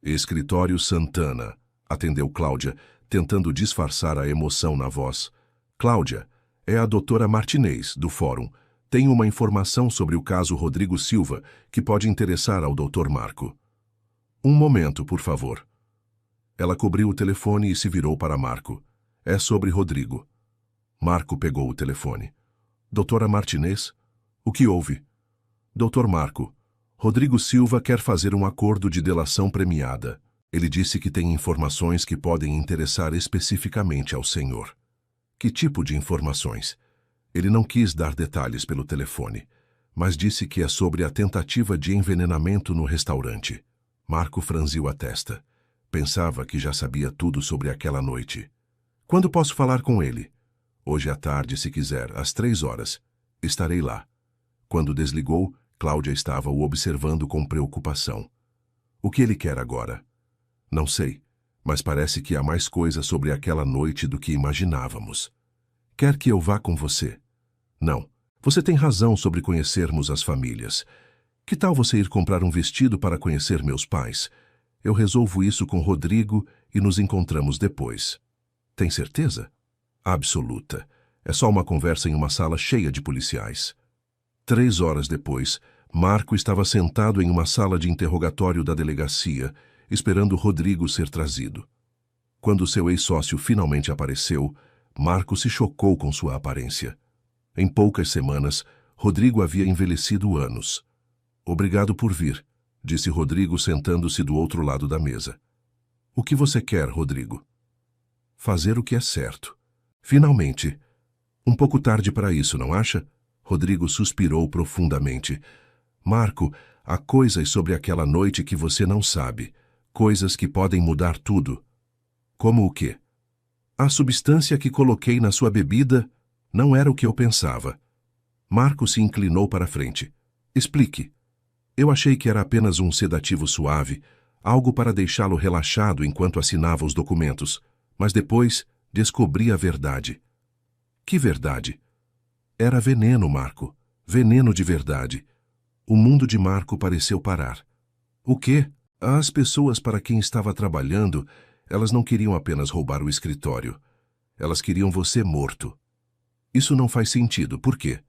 Escritório Santana, atendeu Cláudia, tentando disfarçar a emoção na voz. Cláudia, é a doutora Martinez, do Fórum. Tenho uma informação sobre o caso Rodrigo Silva que pode interessar ao Dr. Marco. Um momento, por favor. Ela cobriu o telefone e se virou para Marco. É sobre Rodrigo. Marco pegou o telefone. Doutora Martinez? O que houve? Doutor Marco, Rodrigo Silva quer fazer um acordo de delação premiada. Ele disse que tem informações que podem interessar especificamente ao senhor. Que tipo de informações? Ele não quis dar detalhes pelo telefone, mas disse que é sobre a tentativa de envenenamento no restaurante. Marco franziu a testa. Pensava que já sabia tudo sobre aquela noite. Quando posso falar com ele? Hoje à tarde, se quiser, às 3 horas. Estarei lá. Quando desligou, Cláudia estava o observando com preocupação. O que ele quer agora? Não sei, mas parece que há mais coisa sobre aquela noite do que imaginávamos. Quer que eu vá com você? Não. Você tem razão sobre conhecermos as famílias. Que tal você ir comprar um vestido para conhecer meus pais? Eu resolvo isso com Rodrigo e nos encontramos depois. Tem certeza? Absoluta. É só uma conversa em uma sala cheia de policiais. 3 horas depois, Marco estava sentado em uma sala de interrogatório da delegacia, esperando Rodrigo ser trazido. Quando seu ex-sócio finalmente apareceu, Marco se chocou com sua aparência. Em poucas semanas, Rodrigo havia envelhecido anos. Obrigado por vir, disse Rodrigo sentando-se do outro lado da mesa. O que você quer, Rodrigo? Fazer o que é certo. Finalmente. Um pouco tarde para isso, não acha? Rodrigo suspirou profundamente. Marco, há coisas sobre aquela noite que você não sabe. Coisas que podem mudar tudo. Como o quê? A substância que coloquei na sua bebida não era o que eu pensava. Marco se inclinou para a frente. Explique. Eu achei que era apenas um sedativo suave, algo para deixá-lo relaxado enquanto assinava os documentos, mas depois descobri a verdade. Que verdade? Era veneno, Marco. Veneno de verdade. O mundo de Marco pareceu parar. O quê? As pessoas para quem estava trabalhando, elas não queriam apenas roubar o escritório. Elas queriam você morto. Isso não faz sentido. Por quê?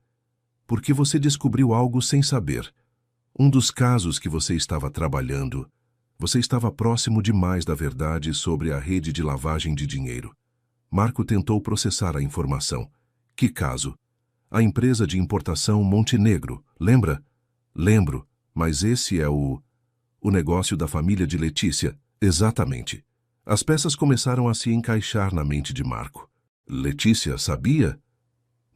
Porque você descobriu algo sem saber. Um dos casos que você estava trabalhando, você estava próximo demais da verdade sobre a rede de lavagem de dinheiro. Marco tentou processar a informação. Que caso? A empresa de importação Montenegro, lembra? Lembro, mas esse é o negócio da família de Letícia. Exatamente. As peças começaram a se encaixar na mente de Marco. Letícia sabia?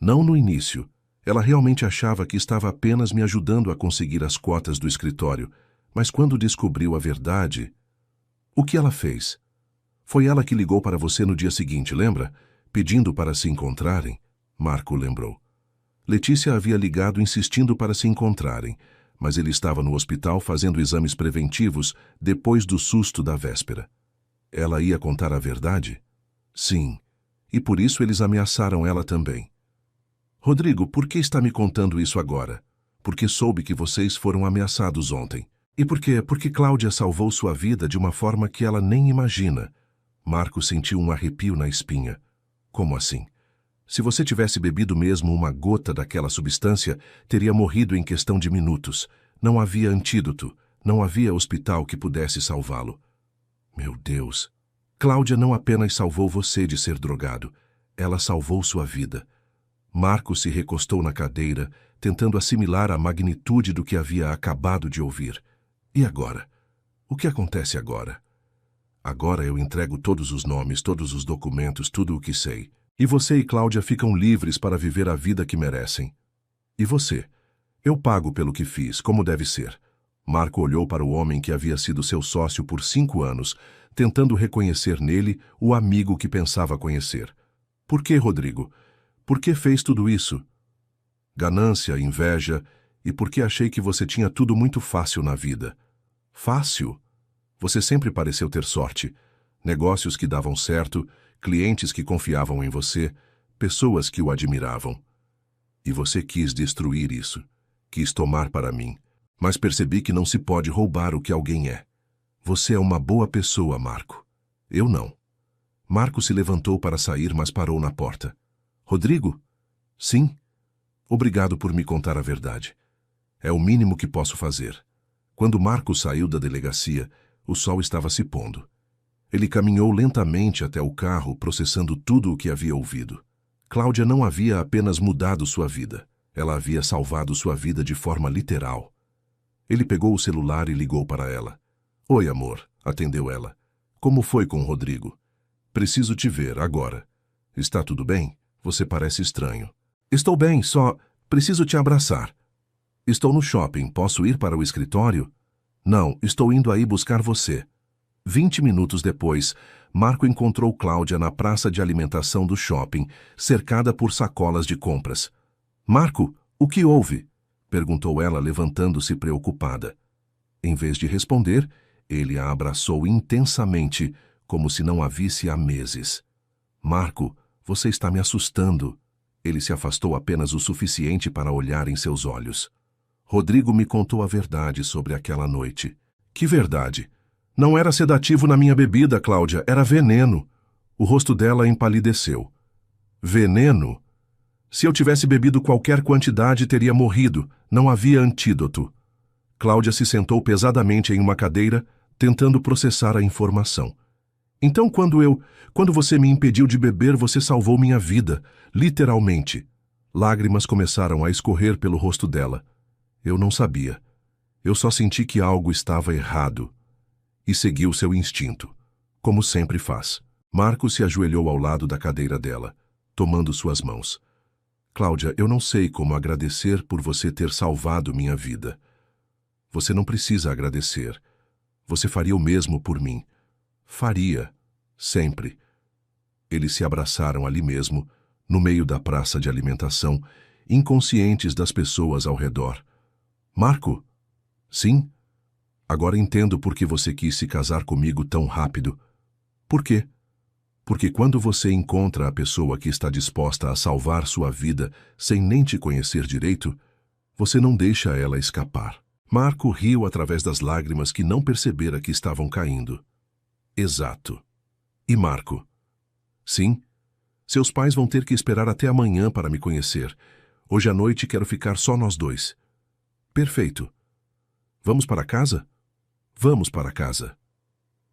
Não no início. Ela realmente achava que estava apenas me ajudando a conseguir as cotas do escritório, mas quando descobriu a verdade... O que ela fez? Foi ela que ligou para você no dia seguinte, lembra? Pedindo para se encontrarem? Marco lembrou. Letícia havia ligado insistindo para se encontrarem, mas ele estava no hospital fazendo exames preventivos depois do susto da véspera. Ela ia contar a verdade? Sim, e por isso eles ameaçaram ela também. Rodrigo, por que está me contando isso agora? Porque soube que vocês foram ameaçados ontem. E por quê? Porque Cláudia salvou sua vida de uma forma que ela nem imagina. Marco sentiu um arrepio na espinha. Como assim? Se você tivesse bebido mesmo uma gota daquela substância, teria morrido em questão de minutos. Não havia antídoto, não havia hospital que pudesse salvá-lo. Meu Deus! Cláudia não apenas salvou você de ser drogado, ela salvou sua vida. Marco se recostou na cadeira, tentando assimilar a magnitude do que havia acabado de ouvir. E agora? O que acontece agora? Agora eu entrego todos os nomes, todos os documentos, tudo o que sei. E você e Cláudia ficam livres para viver a vida que merecem. E você? Eu pago pelo que fiz, como deve ser. Marco olhou para o homem que havia sido seu sócio por 5 anos, tentando reconhecer nele o amigo que pensava conhecer. Por que, Rodrigo? Por que fez tudo isso? Ganância, inveja, e porque achei que você tinha tudo muito fácil na vida. Fácil? Você sempre pareceu ter sorte. Negócios que davam certo, clientes que confiavam em você, pessoas que o admiravam. E você quis destruir isso. Quis tomar para mim. Mas percebi que não se pode roubar o que alguém é. Você é uma boa pessoa, Marco. Eu não. Marco se levantou para sair, mas parou na porta. Rodrigo? Sim. Obrigado por me contar a verdade. É o mínimo que posso fazer. Quando Marco saiu da delegacia, o sol estava se pondo. Ele caminhou lentamente até o carro, processando tudo o que havia ouvido. Cláudia não havia apenas mudado sua vida. Ela havia salvado sua vida de forma literal. Ele pegou o celular e ligou para ela. Oi, amor, atendeu ela. Como foi com o Rodrigo? Preciso te ver, agora. Está tudo bem? Você parece estranho. Estou bem, só preciso te abraçar. Estou no shopping, posso ir para o escritório? Não, estou indo aí buscar você. 20 minutos depois, Marco encontrou Cláudia na praça de alimentação do shopping, cercada por sacolas de compras. Marco, o que houve? Perguntou ela, levantando-se preocupada. Em vez de responder, ele a abraçou intensamente, como se não a visse há meses. Marco, você está me assustando. Ele se afastou apenas o suficiente para olhar em seus olhos. Rodrigo me contou a verdade sobre aquela noite. Que verdade? Não era sedativo na minha bebida, Cláudia, era veneno. O rosto dela empalideceu. Veneno? Se eu tivesse bebido qualquer quantidade, teria morrido. Não havia antídoto. Cláudia se sentou pesadamente em uma cadeira, tentando processar a informação. Então, quando você me impediu de beber, você salvou minha vida, literalmente. Lágrimas começaram a escorrer pelo rosto dela. Eu não sabia. Eu só senti que algo estava errado. E seguiu seu instinto, como sempre faz. Marco se ajoelhou ao lado da cadeira dela, tomando suas mãos. Cláudia, eu não sei como agradecer por você ter salvado minha vida. Você não precisa agradecer. Você faria o mesmo por mim. Faria. Sempre. Eles se abraçaram ali mesmo, no meio da praça de alimentação, inconscientes das pessoas ao redor. Marco? Sim? Agora entendo por que você quis se casar comigo tão rápido. Por quê? Porque quando você encontra a pessoa que está disposta a salvar sua vida sem nem te conhecer direito, você não deixa ela escapar. Marco riu através das lágrimas que não percebera que estavam caindo. Exato. E Marco? Sim? Seus pais vão ter que esperar até amanhã para me conhecer. Hoje à noite quero ficar só nós dois. Perfeito. Vamos para casa? Vamos para casa.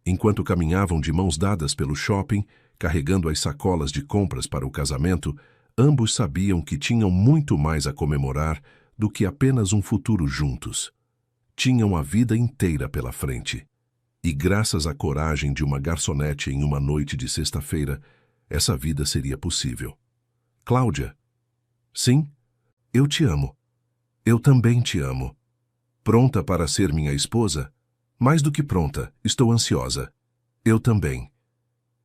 Enquanto caminhavam de mãos dadas pelo shopping, carregando as sacolas de compras para o casamento, ambos sabiam que tinham muito mais a comemorar do que apenas um futuro juntos. Tinham a vida inteira pela frente. E graças à coragem de uma garçonete em uma noite de sexta-feira, essa vida seria possível. Cláudia. Sim, eu te amo. Eu também te amo. Pronta para ser minha esposa? Mais do que pronta, estou ansiosa. Eu também.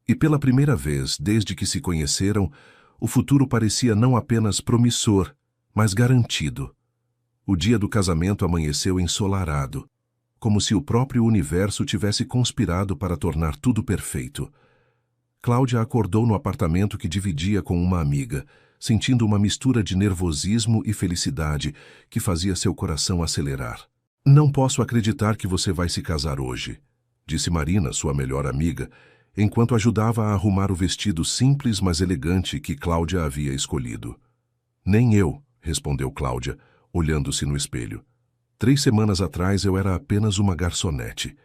E pela primeira vez, desde que se conheceram, o futuro parecia não apenas promissor, mas garantido. O dia do casamento amanheceu ensolarado, como se o próprio universo tivesse conspirado para tornar tudo perfeito. Cláudia acordou no apartamento que dividia com uma amiga, sentindo uma mistura de nervosismo e felicidade que fazia seu coração acelerar. Não posso acreditar que você vai se casar hoje, disse Marina, sua melhor amiga, enquanto ajudava a arrumar o vestido simples, mas elegante que Cláudia havia escolhido. Nem eu, respondeu Cláudia, olhando-se no espelho. 3 semanas atrás eu era apenas uma garçonete.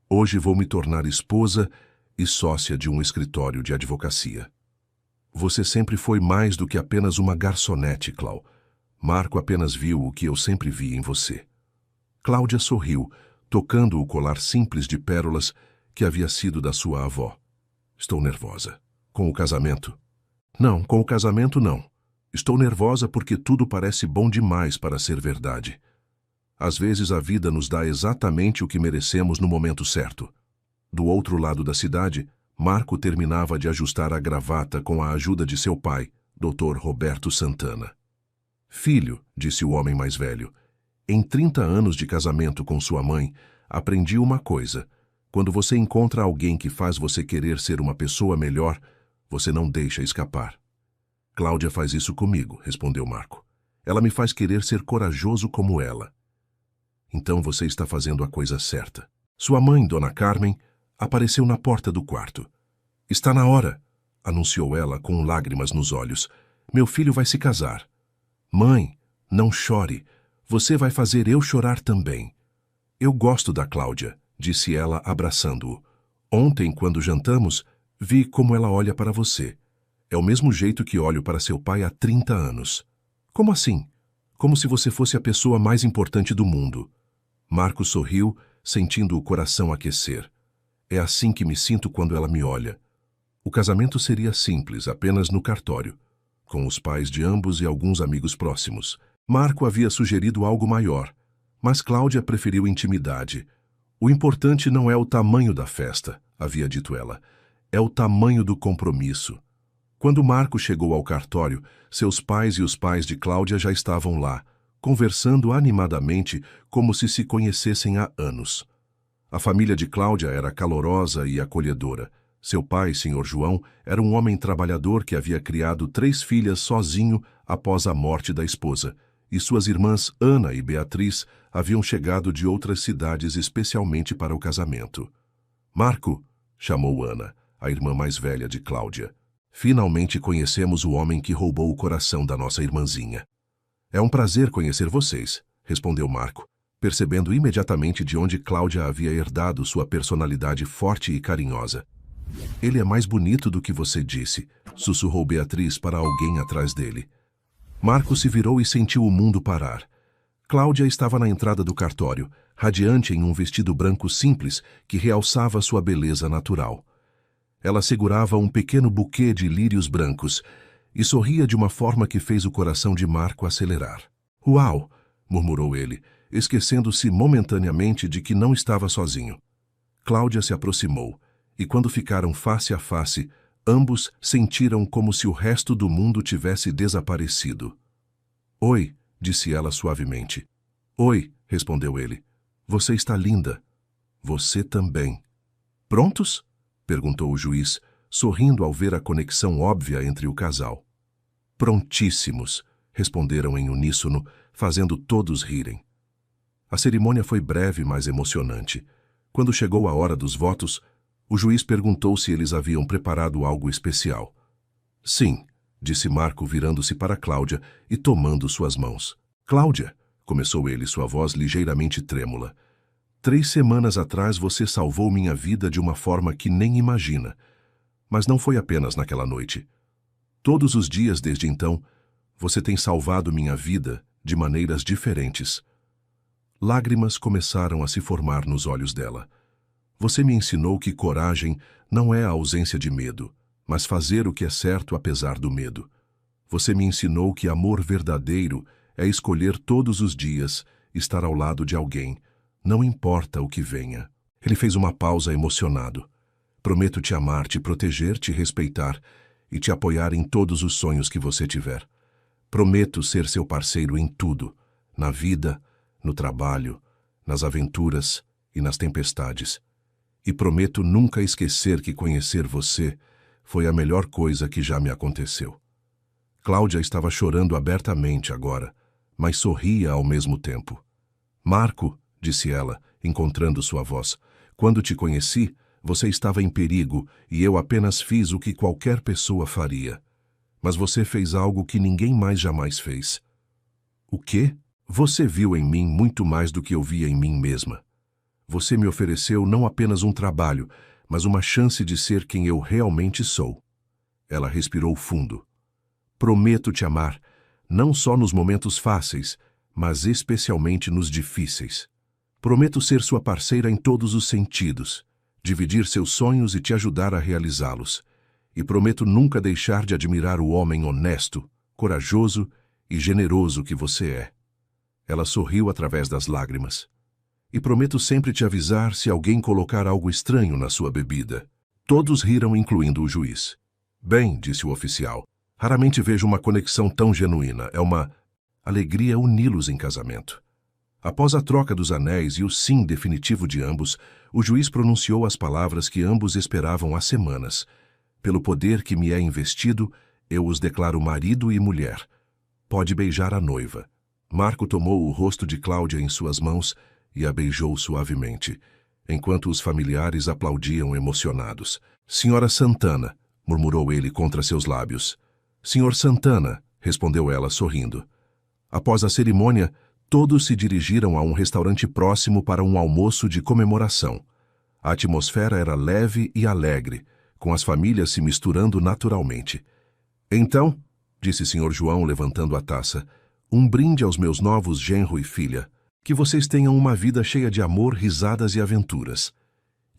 Hoje vou me tornar esposa e sócia de um escritório de advocacia. Você sempre foi mais do que apenas uma garçonete, Clau. Marco apenas viu o que eu sempre vi em você. Cláudia sorriu, tocando o colar simples de pérolas que havia sido da sua avó. Estou nervosa. Com o casamento? Não, com o casamento não. Estou nervosa porque tudo parece bom demais para ser verdade. Às vezes a vida nos dá exatamente o que merecemos no momento certo. Do outro lado da cidade, Marco terminava de ajustar a gravata com a ajuda de seu pai, Dr. Roberto Santana. Filho, disse o homem mais velho, em 30 anos de casamento com sua mãe, aprendi uma coisa. Quando você encontra alguém que faz você querer ser uma pessoa melhor, você não deixa escapar. Cláudia faz isso comigo, respondeu Marco. Ela me faz querer ser corajoso como ela. Então você está fazendo a coisa certa. Sua mãe, Dona Carmen, apareceu na porta do quarto. Está na hora, anunciou ela com lágrimas nos olhos. Meu filho vai se casar. Mãe, não chore. Você vai fazer eu chorar também. Eu gosto da Cláudia, disse ela abraçando-o. Ontem, quando jantamos, vi como ela olha para você. É o mesmo jeito que olho para seu pai há 30 anos. Como assim? Como se você fosse a pessoa mais importante do mundo. Marco sorriu, sentindo o coração aquecer. É assim que me sinto quando ela me olha. O casamento seria simples, apenas no cartório, com os pais de ambos e alguns amigos próximos. Marco havia sugerido algo maior, mas Cláudia preferiu intimidade. O importante não é o tamanho da festa, havia dito ela, é o tamanho do compromisso. Quando Marco chegou ao cartório, seus pais e os pais de Cláudia já estavam lá, conversando animadamente como se conhecessem há anos. A família de Cláudia era calorosa e acolhedora. Seu pai, Sr. João, era um homem trabalhador que havia criado 3 filhas sozinho após a morte da esposa, e suas irmãs Ana e Beatriz haviam chegado de outras cidades especialmente para o casamento. Marco, chamou Ana, a irmã mais velha de Cláudia. Finalmente conhecemos o homem que roubou o coração da nossa irmãzinha. É um prazer conhecer vocês, respondeu Marco, percebendo imediatamente de onde Cláudia havia herdado sua personalidade forte e carinhosa. Ele é mais bonito do que você disse, sussurrou Beatriz para alguém atrás dele. Marco se virou e sentiu o mundo parar. Cláudia estava na entrada do cartório, radiante em um vestido branco simples que realçava sua beleza natural. Ela segurava um pequeno buquê de lírios brancos e sorria de uma forma que fez o coração de Marco acelerar. Uau! Murmurou ele, esquecendo-se momentaneamente de que não estava sozinho. Cláudia se aproximou, e quando ficaram face a face, ambos sentiram como se o resto do mundo tivesse desaparecido. Oi, disse ela suavemente. Oi, respondeu ele. Você está linda. Você também. Prontos? Perguntou o juiz, sorrindo ao ver a conexão óbvia entre o casal. Prontíssimos, responderam em uníssono, fazendo todos rirem. A cerimônia foi breve, mas emocionante. Quando chegou a hora dos votos, o juiz perguntou se eles haviam preparado algo especial. Sim, disse Marco virando-se para Cláudia e tomando suas mãos. Cláudia, começou ele, sua voz ligeiramente trêmula, 3 semanas atrás você salvou minha vida de uma forma que nem imagina. Mas não foi apenas naquela noite. Todos os dias desde então, você tem salvado minha vida de maneiras diferentes. Lágrimas começaram a se formar nos olhos dela. Você me ensinou que coragem não é a ausência de medo, mas fazer o que é certo apesar do medo. Você me ensinou que amor verdadeiro é escolher todos os dias estar ao lado de alguém, não importa o que venha. Ele fez uma pausa emocionado. Prometo te amar, te proteger, te respeitar e te apoiar em todos os sonhos que você tiver. Prometo ser seu parceiro em tudo, na vida, no trabalho, nas aventuras e nas tempestades. E prometo nunca esquecer que conhecer você foi a melhor coisa que já me aconteceu. Cláudia estava chorando abertamente agora, mas sorria ao mesmo tempo. Marco, disse ela, encontrando sua voz, quando te conheci, você estava em perigo e eu apenas fiz o que qualquer pessoa faria. Mas você fez algo que ninguém mais jamais fez. O quê? Você viu em mim muito mais do que eu via em mim mesma. Você me ofereceu não apenas um trabalho, mas uma chance de ser quem eu realmente sou. Ela respirou fundo. Prometo te amar, não só nos momentos fáceis, mas especialmente nos difíceis. Prometo ser sua parceira em todos os sentidos, dividir seus sonhos e te ajudar a realizá-los. E prometo nunca deixar de admirar o homem honesto, corajoso e generoso que você é. Ela sorriu através das lágrimas. E prometo sempre te avisar se alguém colocar algo estranho na sua bebida. Todos riram, incluindo o juiz. Bem, disse o oficial, raramente vejo uma conexão tão genuína. É uma alegria uni-los em casamento. Após a troca dos anéis e o sim definitivo de ambos, o juiz pronunciou as palavras que ambos esperavam há semanas. Pelo poder que me é investido, eu os declaro marido e mulher. Pode beijar a noiva. Marco tomou o rosto de Cláudia em suas mãos e a beijou suavemente, enquanto os familiares aplaudiam emocionados. Senhora Santana, murmurou ele contra seus lábios. Senhor Santana, respondeu ela sorrindo. Após a cerimônia, todos se dirigiram a um restaurante próximo para um almoço de comemoração. A atmosfera era leve e alegre, com as famílias se misturando naturalmente. Então, disse Sr. João levantando a taça, um brinde aos meus novos genro e filha. Que vocês tenham uma vida cheia de amor, risadas e aventuras.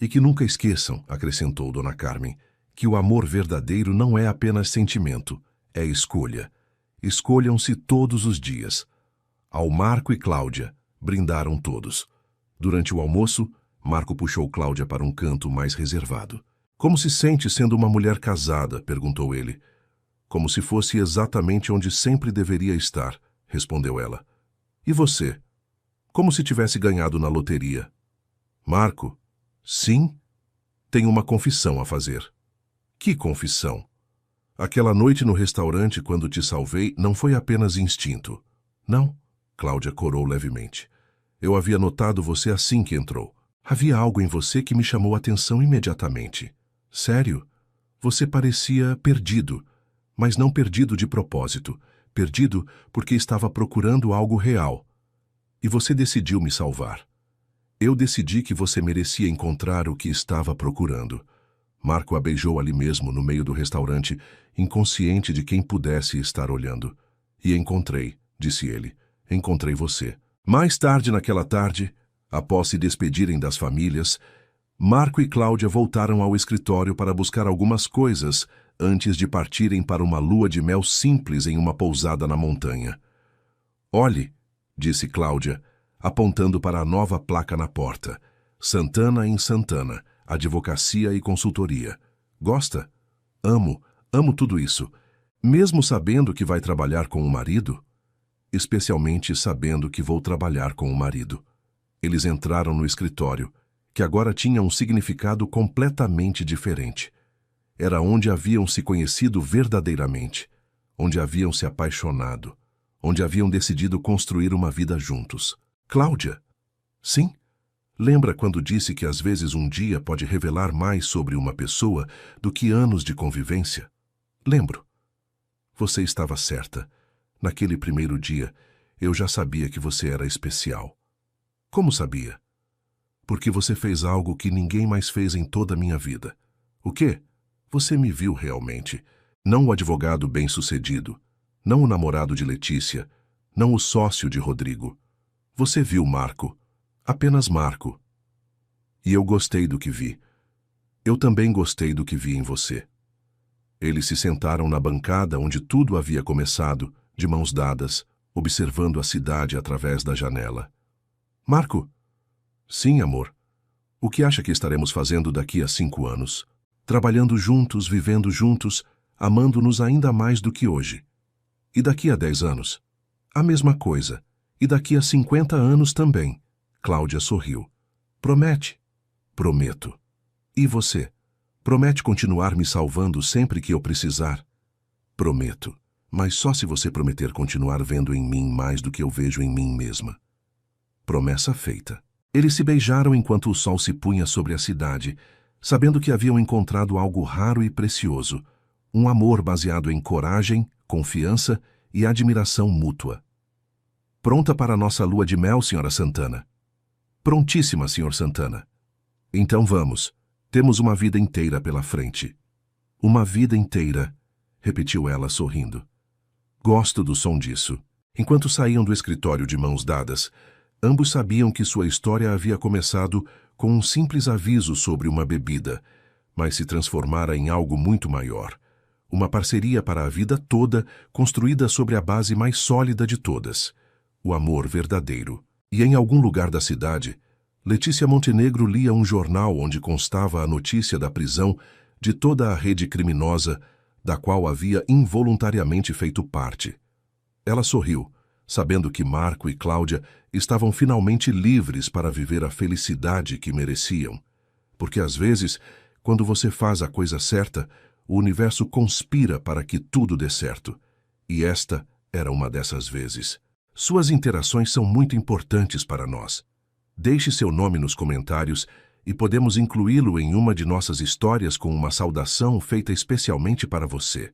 E que nunca esqueçam, acrescentou Dona Carmen, que o amor verdadeiro não é apenas sentimento, é escolha. Escolham-se todos os dias. Ao Marco e Cláudia, brindaram todos. Durante o almoço, Marco puxou Cláudia para um canto mais reservado. Como se sente sendo uma mulher casada? Perguntou ele. Como se fosse exatamente onde sempre deveria estar, respondeu ela. E você? Como se tivesse ganhado na loteria. Marco, sim, tenho uma confissão a fazer. Que confissão? Aquela noite no restaurante, quando te salvei, não foi apenas instinto. Não, Cláudia corou levemente. Eu havia notado você assim que entrou. Havia algo em você que me chamou a atenção imediatamente. Sério? Você parecia perdido, mas não perdido de propósito. Perdido porque estava procurando algo real. E você decidiu me salvar. Eu decidi que você merecia encontrar o que estava procurando. Marco a beijou ali mesmo, no meio do restaurante, inconsciente de quem pudesse estar olhando. E encontrei, disse ele. Encontrei você. Mais tarde naquela tarde, após se despedirem das famílias, Marco e Cláudia voltaram ao escritório para buscar algumas coisas antes de partirem para uma lua de mel simples em uma pousada na montanha. Olhe, disse Cláudia, apontando para a nova placa na porta. Santana em Santana, advocacia e consultoria. Gosta? Amo tudo isso. Mesmo sabendo que vai trabalhar com o marido? Especialmente sabendo que vou trabalhar com o marido. Eles entraram no escritório, que agora tinha um significado completamente diferente. Era onde haviam se conhecido verdadeiramente, onde haviam se apaixonado, onde haviam decidido construir uma vida juntos. Cláudia? Sim? Lembra quando disse que às vezes um dia pode revelar mais sobre uma pessoa do que anos de convivência? Lembro. Você estava certa. Naquele primeiro dia, eu já sabia que você era especial. Como sabia? Porque você fez algo que ninguém mais fez em toda a minha vida. O quê? Você me viu realmente. Não o advogado bem-sucedido, não o namorado de Letícia, não o sócio de Rodrigo. Você viu Marco. Apenas Marco. E eu gostei do que vi. Eu também gostei do que vi em você. Eles se sentaram na bancada onde tudo havia começado, de mãos dadas, observando a cidade através da janela. Marco? Sim, amor. O que acha que estaremos fazendo daqui a 5 anos? Trabalhando juntos, vivendo juntos, amando-nos ainda mais do que hoje. E daqui a 10 anos? A mesma coisa. E daqui a 50 anos também. Cláudia sorriu. Promete? Prometo. E você? Promete continuar me salvando sempre que eu precisar? Prometo. Mas só se você prometer continuar vendo em mim mais do que eu vejo em mim mesma. Promessa feita. Eles se beijaram enquanto o sol se punha sobre a cidade, sabendo que haviam encontrado algo raro e precioso, um amor baseado em coragem, confiança e admiração mútua. Pronta para a nossa lua de mel, Sra. Santana? Prontíssima, Sr. Santana. Então vamos. Temos uma vida inteira pela frente. Uma vida inteira, repetiu ela sorrindo. Gosto do som disso. Enquanto saíam do escritório de mãos dadas, ambos sabiam que sua história havia começado com um simples aviso sobre uma bebida, mas se transformara em algo muito maior. Uma parceria para a vida toda, construída sobre a base mais sólida de todas, o amor verdadeiro. E em algum lugar da cidade, Letícia Montenegro lia um jornal onde constava a notícia da prisão de toda a rede criminosa da qual havia involuntariamente feito parte. Ela sorriu, sabendo que Marco e Cláudia estavam finalmente livres para viver a felicidade que mereciam. Porque às vezes, quando você faz a coisa certa, o universo conspira para que tudo dê certo. E esta era uma dessas vezes. Suas interações são muito importantes para nós. Deixe seu nome nos comentários e podemos incluí-lo em uma de nossas histórias com uma saudação feita especialmente para você.